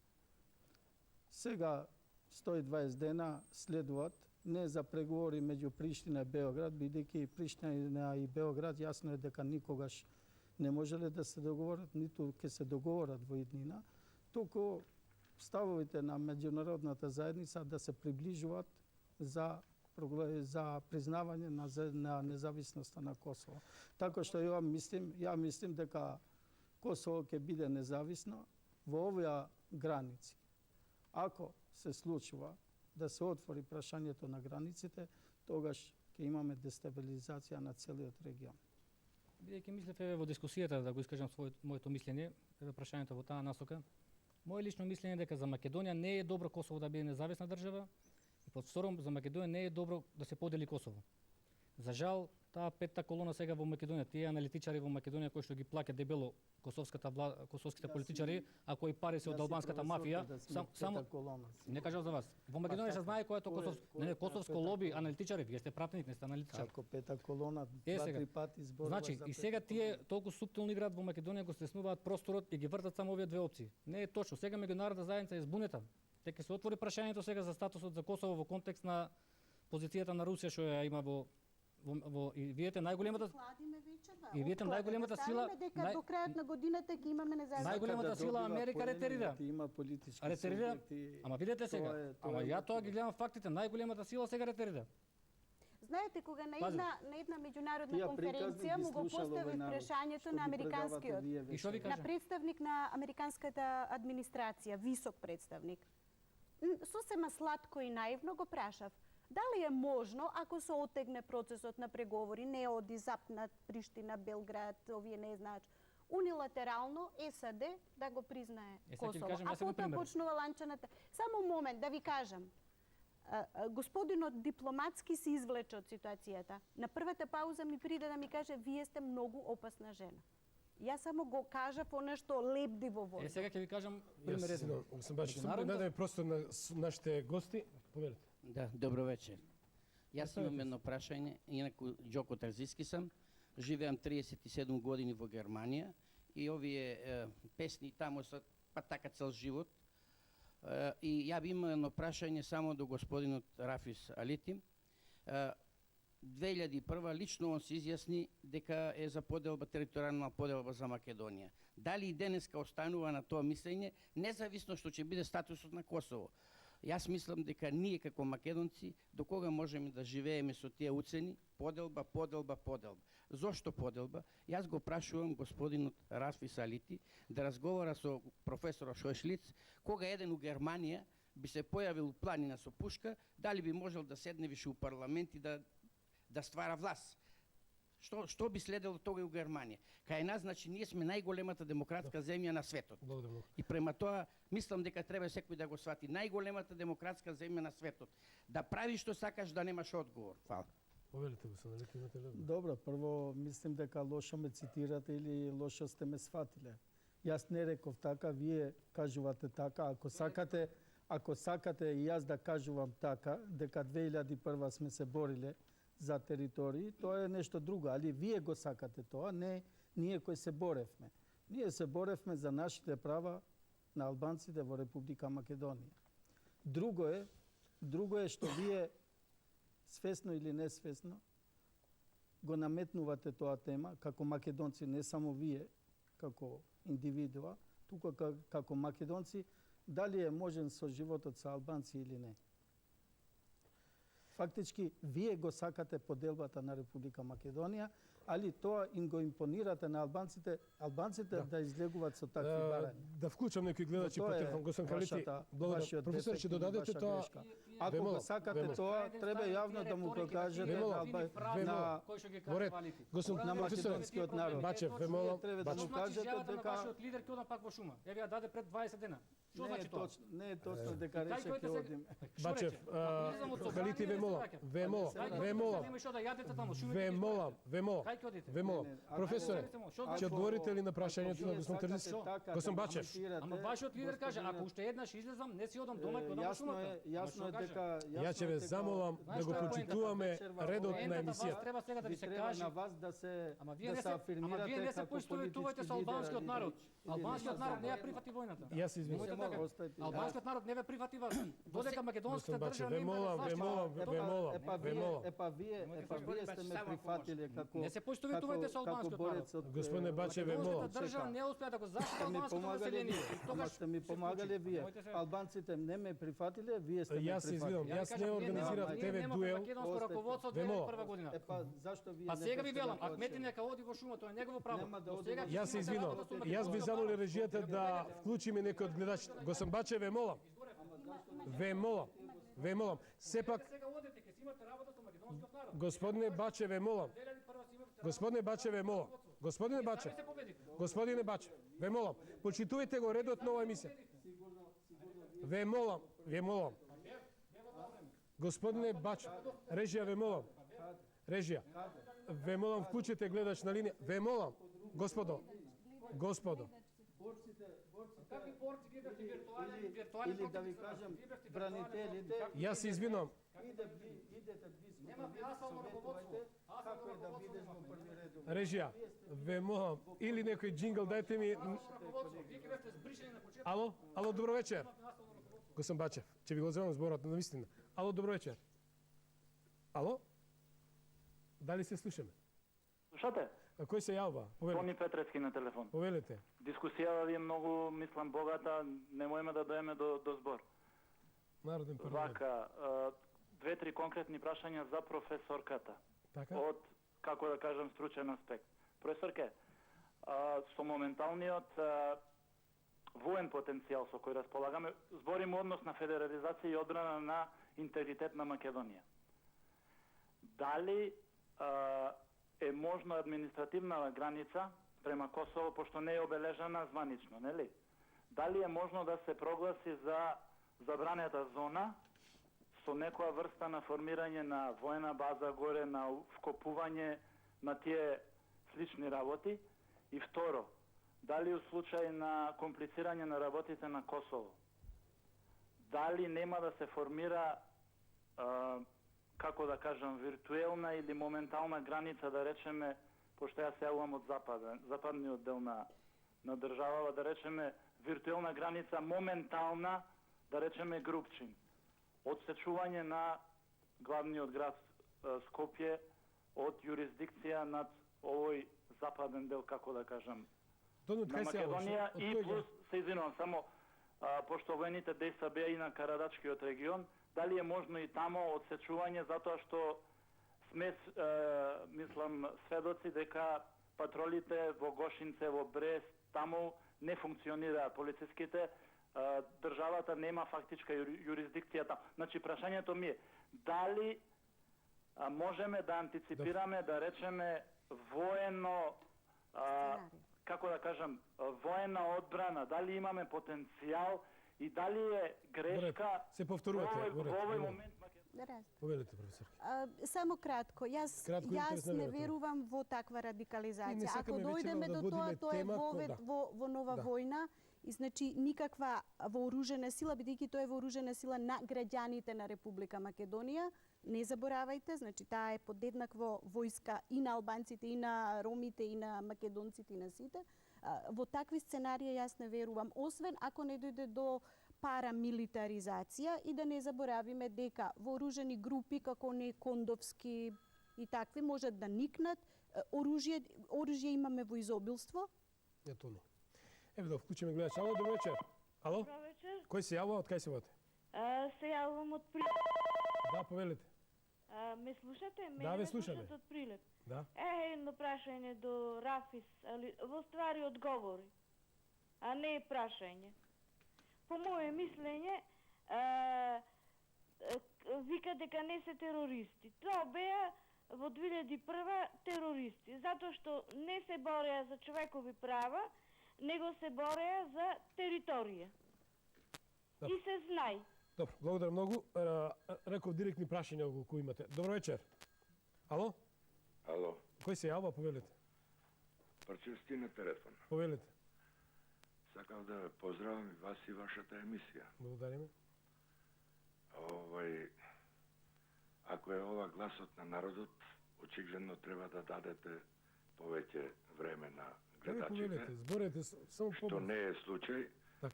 S4: Сега 120 дена следуваат не за преговори меѓу Приштина и Београд, бидејќи Приштина и Београд јасно е дека никогаш не можеле да се договорат, ниту ќе се договорат во иднина, туку ставовите на меѓународната заедница да се приближуваат за признавање на независноста на Косово. Така што ја мислим дека Косово ќе биде независно во овие граници. Ако се случува да се отвори прашањето на границите, тогаш ќе имаме дестабилизација на целиот регион.
S5: Бидејќи мислев во дискусијата да го искажам моето мислење, прашањето во таа насока, мое лично мислење е дека за Македонија не е добро Косово да биде независна држава, и повторам, за Македонија не е добро да се подели Косово. За жал, таа петта колона сега во Македонија, тие аналитичари во Македонија кои што ги плаќа дебело косовските политичари, а кои пари се од албанската мафија, само не кажав за вас. Во Македонија се знае кој е тоа косовско лоби, аналитичари, вие сте пратеник, не сте аналитичар.
S4: Како пета колона, два-три пати зборува.
S5: Значи, и сега тие толку суптилно играат во Македонија, го стеснуваат просторот и ги вртат само овие две опции. Не е точно. Сега меѓународната заедница е збунета. Дека се отвори прашањето сега за статусот за Косово во контекст на позицијата на Русија што ја има во и видите најголемата сила
S6: дека до крајот на годината ќе имаме независност.
S5: Најголемата сила Америка ретерира.
S4: Има политички
S5: ретерира. Ама видете сега. Ама ја тоа ги гледам фактите, најголемата сила сега ретерира.
S6: Знаете, кога на една меѓународна конференција му го постави прашањето на американскиот, на представник на американската администрација, висок представник. Сосема сладко и наивно го прашав: дали е можно, ако се оттегне процесот на преговори, не оди запнат Приштина, Белград, овие не знаат, унилатерално САД да го признае Косово? А потоа почнува ланчаната. Само момент да ви кажам. Господинот дипломатски се извлече од ситуацијата. На првата пауза ми приде да ми каже: вие сте многу опасна жена. Јас само го кажав она што лебди во вода.
S5: Сега ќе ви кажам пример едно.
S2: Сам нададе простор на нашите гости. Повелете.
S8: Да, добро вечер. Јас имам едно прашање, инаку Џоко Терзиски сам, живеам 37 години во Германија и овие песни таму се па така цел живот. И ја би имал едно прашање само до господинот Рафис Алити. 2001 лично он се изјасни дека е за поделба, територијална поделба за Македонија. Дали и денеска останува на тоа мислење, независно што ќе биде статусот на Косово? Јас мислам дека ние како македонци до кога можеме да живееме со тие уцени поделба. Зошто поделба? Јас го прашувам господинот Рафис Алити да разговара со професорот Шойшлиц, кога еден у Германија би се појавил у планина со пушка, дали би можел да седне више у парламент и да ствара власт. Што би следело тога и у Германија? Кај нас, значи, ние сме најголемата демократска земја на светот. И према тоа, мислам дека треба секој да го свати. Најголемата демократска земја на светот. Да прави што сакаш, да немаш одговор. Фала.
S2: Повелете го, Саналити, имате ли?
S4: Добро, прво мислим дека лошо ме цитирате или лошо сте ме сватиле. Јас не реков така, вие кажувате така. Ако сакате и јас да кажувам така, дека 2001 сме се бориле за територии, тоа е нешто друго, али вие го сакате тоа, не ние кои се боревме. Ние се боревме за нашите права на албанците во Република Македонија. Друго е што вие свесно или несвесно го наметнувате тоа тема како македонци, не само вие како индивидуа, туку како македонци, дали е можен со животот со албанци или не. Фактички, вие го сакате поделбата на Република Македонија, али тоа им го импонирате на албанците да излегуваат со такви барања.
S2: Да вклучам некои гледачи по
S4: Тоа е
S2: телефон. Господин Халити,
S4: вашиот
S2: професор, ќе
S4: дефект или
S2: додадете
S4: ваша
S2: тоа?
S4: грешка. Ако го сакате тоа, треба јавно да му го кажете на
S2: Господин
S4: на
S2: професор
S4: македонскиот народ.
S2: Бачев, ве молам,
S4: Треба да му
S5: Значи
S4: кажете
S5: изјавата на
S4: дека
S5: вашиот лидер ќе одам пак во шума. Еве ја даде пред 20 дена. Што значи тоа?
S4: Не е точно дека рече ќе одим.
S2: Бачев, Халити, ве молам, ве молам,
S5: Нема што да јадете таму, шумите.
S2: ве молам,
S5: Кај ќе одите?
S2: ве молам. Професоре, ќе одговорите ли на прашањето на господин Терзиć? Господин Бачев.
S5: Ама вашиот лидер каже, ако уште еднаш излезам, не си одам дома и одам во шумата.
S4: Јасно е дека
S2: Ја ќе ве замолам да го почитуваме редот на емисијата.
S5: Треба сега да ви се каже.
S4: на вас да се
S5: Ама вие не се поистоветувате со албанскиот народ. Албанскиот народ не ја прифати војната.
S2: Јас се извинувам.
S5: Албанскиот народ не ве прифати вас. Додека македонската
S2: Бачев,
S5: држава
S2: ве
S5: не
S2: молам, ве молам, ве молам, ве молам.
S4: Епа вие сте ме прифатиле како
S5: Не се поистоветувате со албанскиот народ.
S2: Господине Бачев, ве молам.
S5: Македонската држава не успеа да го заштити албанското население.
S4: Ама сте ми помагали вие. Албанците не ме прифатиле, вие сте ме
S2: Јас се извинувам,
S4: прифатиле.
S2: јас не организирав ТВ дуел.
S5: Македонско раководство од
S2: Ве молам.
S5: 2001 година.
S4: Епа зашто вие
S5: А
S4: не
S5: сега ви
S4: сте
S5: велам,
S4: на
S5: Ахмети нека оди во шума, тоа е негово право.
S4: Нема да
S5: Но
S4: оди
S5: сега
S4: во
S5: ќе
S2: Јас се
S5: имате
S2: извинувам.
S5: работа со
S2: Јас би замолил режијата да вклучиме некој од гледачите. Господин Бачев, ве молам. Ве молам. Ве молам. Сепак,
S5: сега одите, ќе си имате работа со македонскиот народ.
S2: господине Бачев, ве молам.
S5: 2001 си имате
S2: Господине Бачев, ве молам. Господине Бачев.
S5: се победите.
S2: Господине Бачев, ве молам. Почитувајте го редот на оваа емисија. Ве молам, ве молам. Господине Бачев, режија, ве молам. Режија, ве молам, вклучете гледач на линија. Ве молам, господо, господо.
S5: Какви борци вие бевте виртуални
S4: или да ви кажам бранителите.
S2: Јас се извинувам.
S4: Идете близко.
S5: Нема асално раководство.
S4: Како е да бидеш во први ред?
S2: Режија, ве молам, или некој джингл, дајте ми...
S5: Раководство. Вие ќе бевте збришени на почеток.
S2: Ало, ало, добро вечер. Господин Бачев, ќе ви го земам зборот на вистина. Ало, добро вечер. Ало? Дали се слушаме?
S9: Слушате?
S2: А кој се јавува?
S9: Тони Петревски на телефон.
S2: Повелете.
S9: Дискусијава ви е многу, мислам, богата. Не можеме да доеме до збор.
S2: Народен парламент.
S9: Вака, две-три конкретни прашања за професорката.
S2: Така?
S9: Од, како да кажам, стручен аспект. Професорке, со моменталниот воен потенцијал со кој располагаме, збориме однос на федерализација и одбрана на интегритет на Македонија. Дали е можно административна граница према Косово, пошто не е обележана званично, нели? Дали е можно да се прогласи за забранета зона со некоја врста на формирање на воена база горе, на вкопување на тие слични работи? И второ, дали у случај на комплицирање на работите на Косово, дали нема да се формира како да кажам, виртуелна или моментална граница, да речеме, пошто јас се јавувам од западниот дел на државава, да речеме, виртуелна граница, моментална, да речеме, Групчин. Одсечување на главниот град Скопје од юрисдикција над овој западен дел, како да кажам, на Македонија. И плюс, се извинувам, само, пошто воените дејства беа и на Карадачкиот регион, дали е можно и тамо одсечување, затоа што сме, мислам, сведоци дека патролите во Гошинце, во Брест, таму не функционираат полициските, државата нема фактичка юрисдикција таму. Значи, прашањето ми е, дали можеме да антиципираме, да речеме, воено, како да кажам, воена одбрана, дали имаме потенцијал и дали е грешка
S2: се повторувате
S9: во овој момент.
S2: Повелете, професор.
S6: Само кратко, јас не верувам во таква радикализација. Ако дојдеме до тоа е во нова војна, и значи никаква вооружена сила, бидејќи тоа е вооружена сила на граѓаните на Република Македонија. Не заборавајте, значи таа е под еднакво војска и на албанците, и на ромите, и на македонците, и на сите. Во такви сценарии јас не верувам, освен ако не дојде до парамилитаризација и да не заборавиме дека вооружени групи како не Кондовски и такви можат да никнат. Оружје имаме во изобилство.
S2: Ето не. Еве да вклучиме гледач. Ало, добро вечер. Ало?
S10: Добро вечер.
S2: Кој се јавува, од кај се водите?
S10: Се јавувам од Прилеп.
S2: Да, повелете.
S10: Ме слушате?
S2: Да, ве слушаме.
S10: Слушате од Прилеп.
S2: Да.
S10: Едно прашање до Рафис, али во ствари одговори, а не прашање. По моје мислење, вика дека не се терористи. Тоа беа во 2001 терористи, затоа што не се бореа за човекови права, него се бореа за територија.
S2: Добро.
S10: И се знај.
S2: Добро, благодарам многу. Реков директни прашања кои имате. Добро вечер. Ало?
S11: Ало,
S2: Кој се јавува, повелете?
S11: Парчевски на телефон.
S2: Повелете.
S11: Сакам да поздравам и вас и вашата емисија.
S2: Благодариме.
S11: Ако е ова гласот на народот, очигледно треба да дадете повеќе време на гледачите.
S2: Повелете, зборете само
S11: Што не е случај,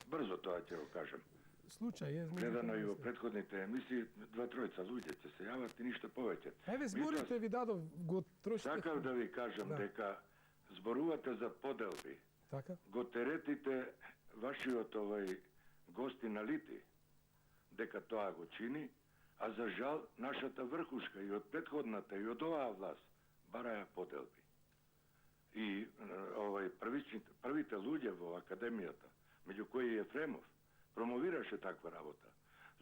S11: брзо тоа ќе го кажем.
S2: Случај е.
S11: Гледано и во претходните емисии, 2-3 луѓе ќе се јават и ништо повеќе.
S2: Еве зборите ви дадов го трошите.
S11: Сакав да ви кажам дека зборувате за поделби.
S2: Така?
S11: Го теретите вашиот гости на Лити, дека тоа го чини, а за жал нашата врхушка и од претходната и од оваа власт бараја поделби. И првите луѓе во академијата, меѓу кои и Ефремов, промовираше таква работа.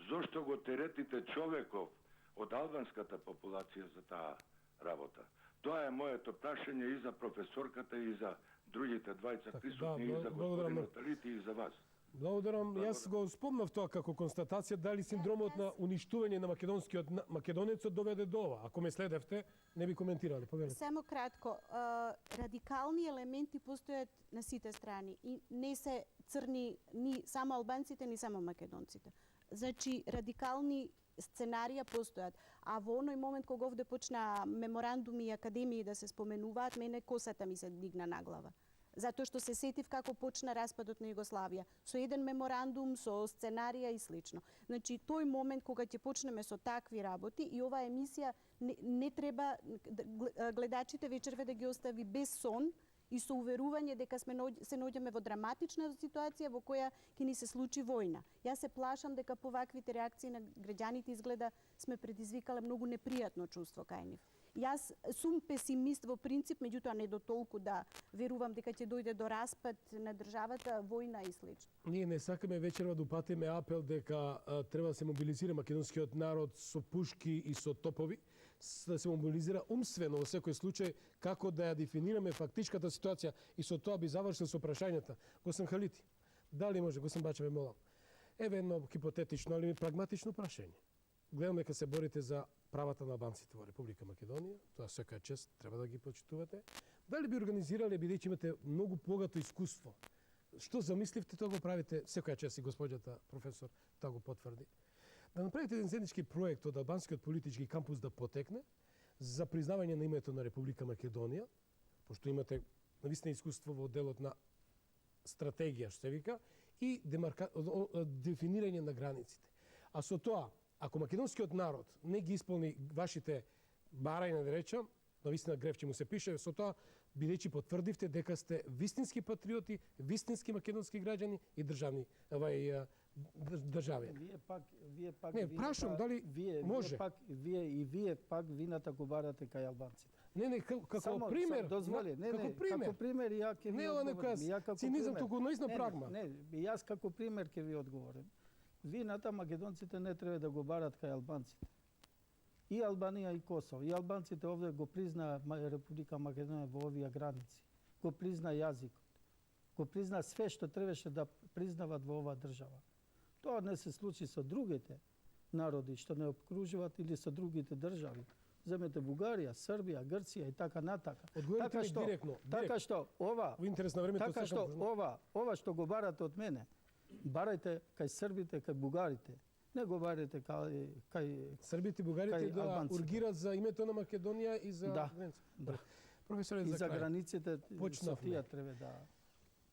S11: Зошто го теретите човеков од албанската популација за таа работа? Тоа е моето прашање и за професорката и за другите двајца присутни, и за господинот Алити и за вас.
S2: Благодарам. Јас го спомнав тоа како констатација, дали синдромот на уништување на македонецот доведе до ова. Ако ме следевте, не би коментирали. Повелете.
S6: Само кратко, радикални елементи постојат на сите страни и не се црни ни само албанците, ни само македонците. Значи, радикални сценарија постојат. А во оној момент кога овде почна меморандуми и академии да се споменуваат, мене косата ми се дигна на глава. Затоа што се сетив како почна распадот на Југославија. Со еден меморандум, со сценарија и слично. Значи, тој момент кога ќе почнеме со такви работи и оваа емисија не треба гледачите вечерве да ги остави без сон и со уверување дека се наоѓаме во драматична ситуација во која ќе ни се случи војна. Јас се плашам дека по ваквите реакции на граѓаните изгледа сме предизвикале многу непријатно чувство кај нив. Јас сум песимист во принцип, меѓутоа не до толку да верувам дека ќе дојде до распад на државата, војна и слично.
S2: Ние не сакаме вечерва да упатиме апел дека треба да се мобилизира македонскиот народ со пушки и со топови, да се мобилизира умствено во секој случај, како да ја дефинираме фактичката ситуација и со тоа би завршил со прашањата. Госен Халити, дали може, госен Бачеве, молам. Еве едно хипотетично, али прагматично прашање. Гледам дека се борите за правата на албанците во Република Македонија, тоа секоја чест треба да ги почитувате. Дали би организирале, бидејќи имате многу богато искуство, што замисливте, тоа го правите, секоја чест и госпоѓата професор тоа го потврди, да направите еден заеднички проект од албанскиот политички кампус да потекне за признавање на името на Република Македонија, пошто имате навистина искуство во делот на стратегија, што се вика, и дефинирање на границите. А со тоа, ако македонскиот народ не ги исполни вашите барања, да речам, навистина грев ќе му се пише, со тоа бидејќи потврдивте дека сте вистински патриоти, вистински македонски граѓани и државни држави.
S4: Вие пак
S2: не, прашам дали може.
S4: Вие пак вината го барате кај албанците.
S2: Не, како пример.
S4: Дозволи, како пример ја ќе ви одговорам.
S2: Цинизам, туку наистина прагма.
S4: Не, јас како пример ќе ви одговорам. Вината македонците не треба да го барат кај албанците. И Албанија и Косово. И албанците овде го призна Република Македонија во овие граници. Го призна јазикот. Го призна све што требаше да признават во оваа држава. Тоа не се случи со другите народи што не обкружуваат или со другите држави. Земете Бугарија, Србија, Грција и така натака.
S2: Одговорите ми директно.
S4: Така што ова,
S2: во интерес на времето,
S4: така што ова што го барате од мене, барајте кај србите, кај бугарите. Не го барате кај
S2: србите и бугарите да ургират за името на Македонија и за границите.
S4: Да.
S2: Професоре,
S4: и за границите со тие треба да.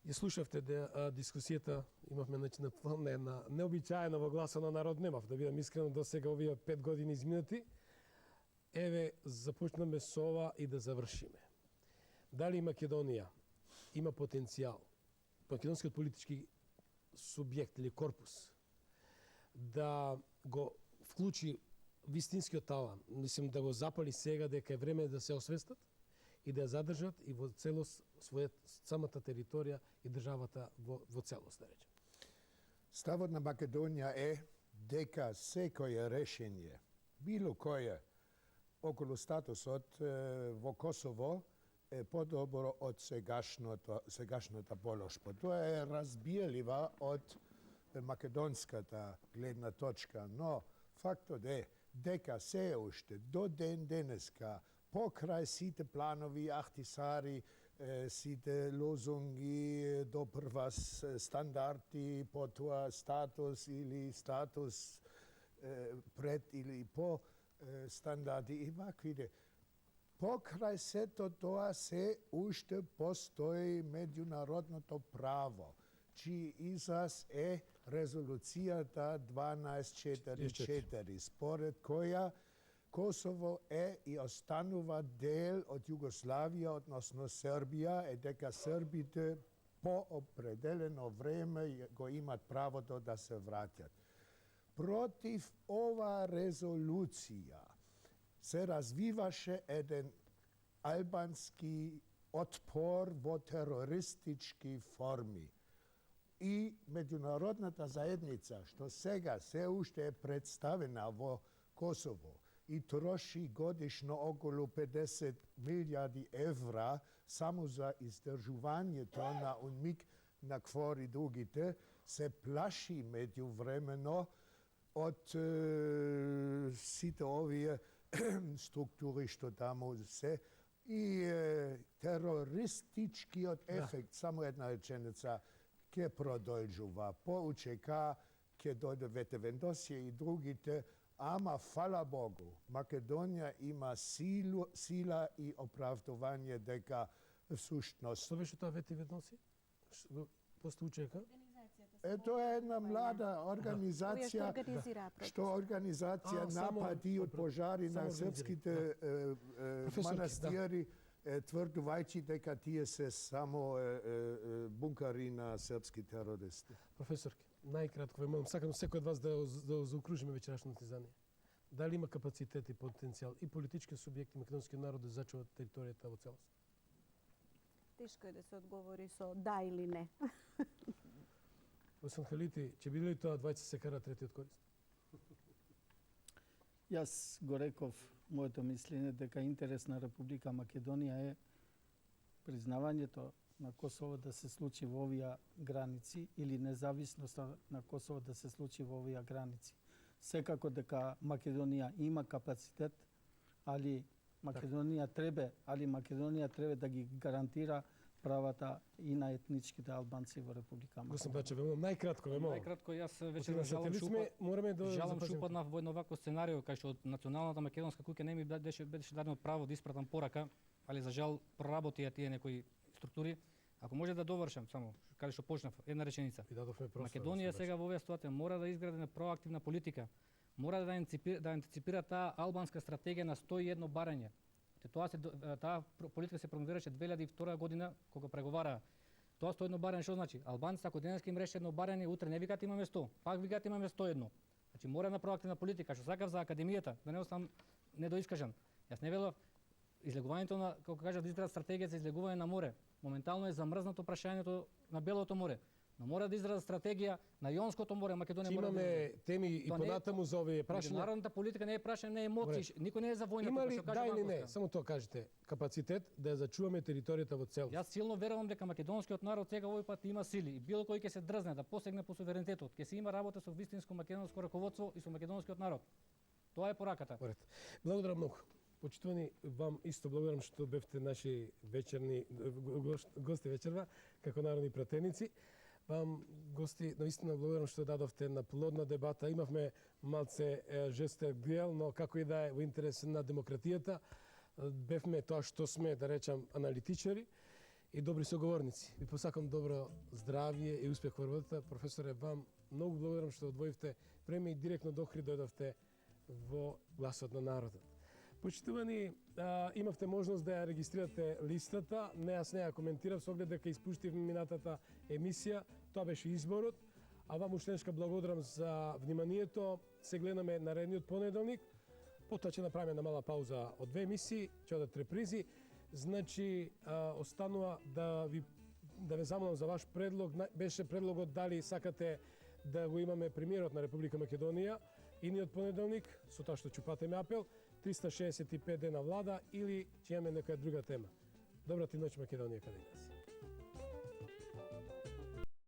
S2: Ја слушавте дискусијата, имавме на една необичаена во гласа на народ, немав да бидам искрен до сега овие 5 години изминати. Еве, започнаме со ова и да завршиме. Дали Македонија има потенцијал, македонскиот политички субјект или корпус, да го вклучи вистинскиот талант. Мислам да го запали сега дека е време да се освестат и да ја задржат и во целост самата територија и државата во целост, да речем.
S3: Ставот на Македонија е дека секое решење, било кое, околу статусот во Косово е подобро од сегашната положба. Тоа е разбиелива од македонската гледна точка, но фактот е дека се уште до ден денеска покрај сите планови, ахтисари, сите лозунги, допрва стандарти, потоа статус или статус пред или по стандарди и ваквиде. Покрај сето тоа се уште постои меѓународното право, чиј израз е резолуцијата 1244, според која Косово е и останува дел од Југославија, односно Србија, е дека србите по определено време го имат правото да се враќат. Против ова резолуција се развиваше еден албански отпор во терористички форми. И меѓународната заедница, што сега се уште е представена во Косово и троши годишно околу 50 милиарди евра само за издржувањето на УНМИК, на КФОР и другите, се плаши меѓувремено од сите овие структури што таму се и терористичкиот ефект, само една реченица, ќе продолжува. По УЧК ќе дојде вете Вендосија и другите, ама фала Богу, Македонија има сила и оправдување дека всушност.
S2: Што беше тоа вете Вендосија? После УЧК?
S3: Тоа е една млада организација што организација напади од пожари на српските манастири, тврдувајќи дека тие се само бункари на српски терористи.
S2: Професорки, најкратко ве молам, сакам секој од вас да заокружиме вечерашното издание. Дали има капацитет и потенцијал и политички субјекти македонскиот народ да зачува територијата во целост?
S6: Тешко е да се одговори со да или не.
S2: Освен Халити, ќе биде ли тоа двајца се кара третиот корист?
S4: Јас го реков моето мислење дека интерес на Република Македонија е признавањето на Косово да се случи во овие граници или независноста на Косово да се случи во овие граници. Секако дека Македонија има капацитет, али Македонија треба да ги гарантира правата и на етничките албанци во Република Македонија.
S2: Господин Бачев, најкратко ве молам.
S5: Најкратко, јас вече жалам што упаднав во едно вакво сценарио, кај што од Националната македонска куќа не ми беше дадено право да испратам порака, али за жал проработија тие некои структури. Ако може да довршам само, каде што почнав, една реченица. Македонија сега во оваа ситуација мора да изгради на проактивна политика. Мора да антиципира таа албанска стратегија на 101 барање. Таа политика се промовираше 2002 година кога преговара. Тоа 101 барање што значи? Албанците ако денеска им реши едно барање, утре не викаат имаме 100, пак викаат имаме 101. Значи мора на проактивна политика, што сакав за академијата, да не оставам недоискажан. Јас не велов излегувањето на, како кажа, да изградат стратегија за излегување на море. Моментално е замрзнато прашањето на Белото море. Но мора да изградат стратегија на Јонското море, Македонија мора да
S2: имаме теми и понатаму за овие прашања.
S5: Меѓународната политика не е прашање на емоции, никој не е за војната,
S2: има ли, да или не, само тоа кажете, капацитет да ја зачуваме територијата во целост?
S5: Јас силно верувам дека македонскиот народ сега овој пат има сили и било кој ќе се дрзне да посегне по суверенитетот, ќе се има работа со вистинско македонско раководство и со македонскиот народ. Тоа е пораката.
S2: Благодарам многу. Почитувани, вам исто благодарам што бевте наши вечерни гости вечерва, како народни пратеници. Вам, гости, наистина благодарам што дадовте на плодна дебата. Имавме малце жесток дел, но како и да е во интерес на демократијата, бевме тоа што сме, да речам, аналитичари и добри соговорници. Ви посакам добро здравје и успех во работата. Професоре, вам многу благодарам што одвоивте време и директно до Охрид дојдовте во Гласот на народот. Почитувани, имавте можност да ја регистрирате листата. Јас не ја коментирав со оглед дека испуштивме минатата емисија. Тоа беше изборот. А вам уште нешка благодарам за вниманието. Се гледаме наредниот понеделник. Потоа ќе направиме една мала пауза од 2 емисии, ќе одат репризи. Значи, останува да ве замолам за ваш предлог. Беше предлогот дали сакате да го имаме премиерот на Република Македонија идниот понеделник, со тоа што чупатеме апел, 365 дена влада или ќе имаме нека друга тема. Добра ти ноќ, Македонија, каде нас.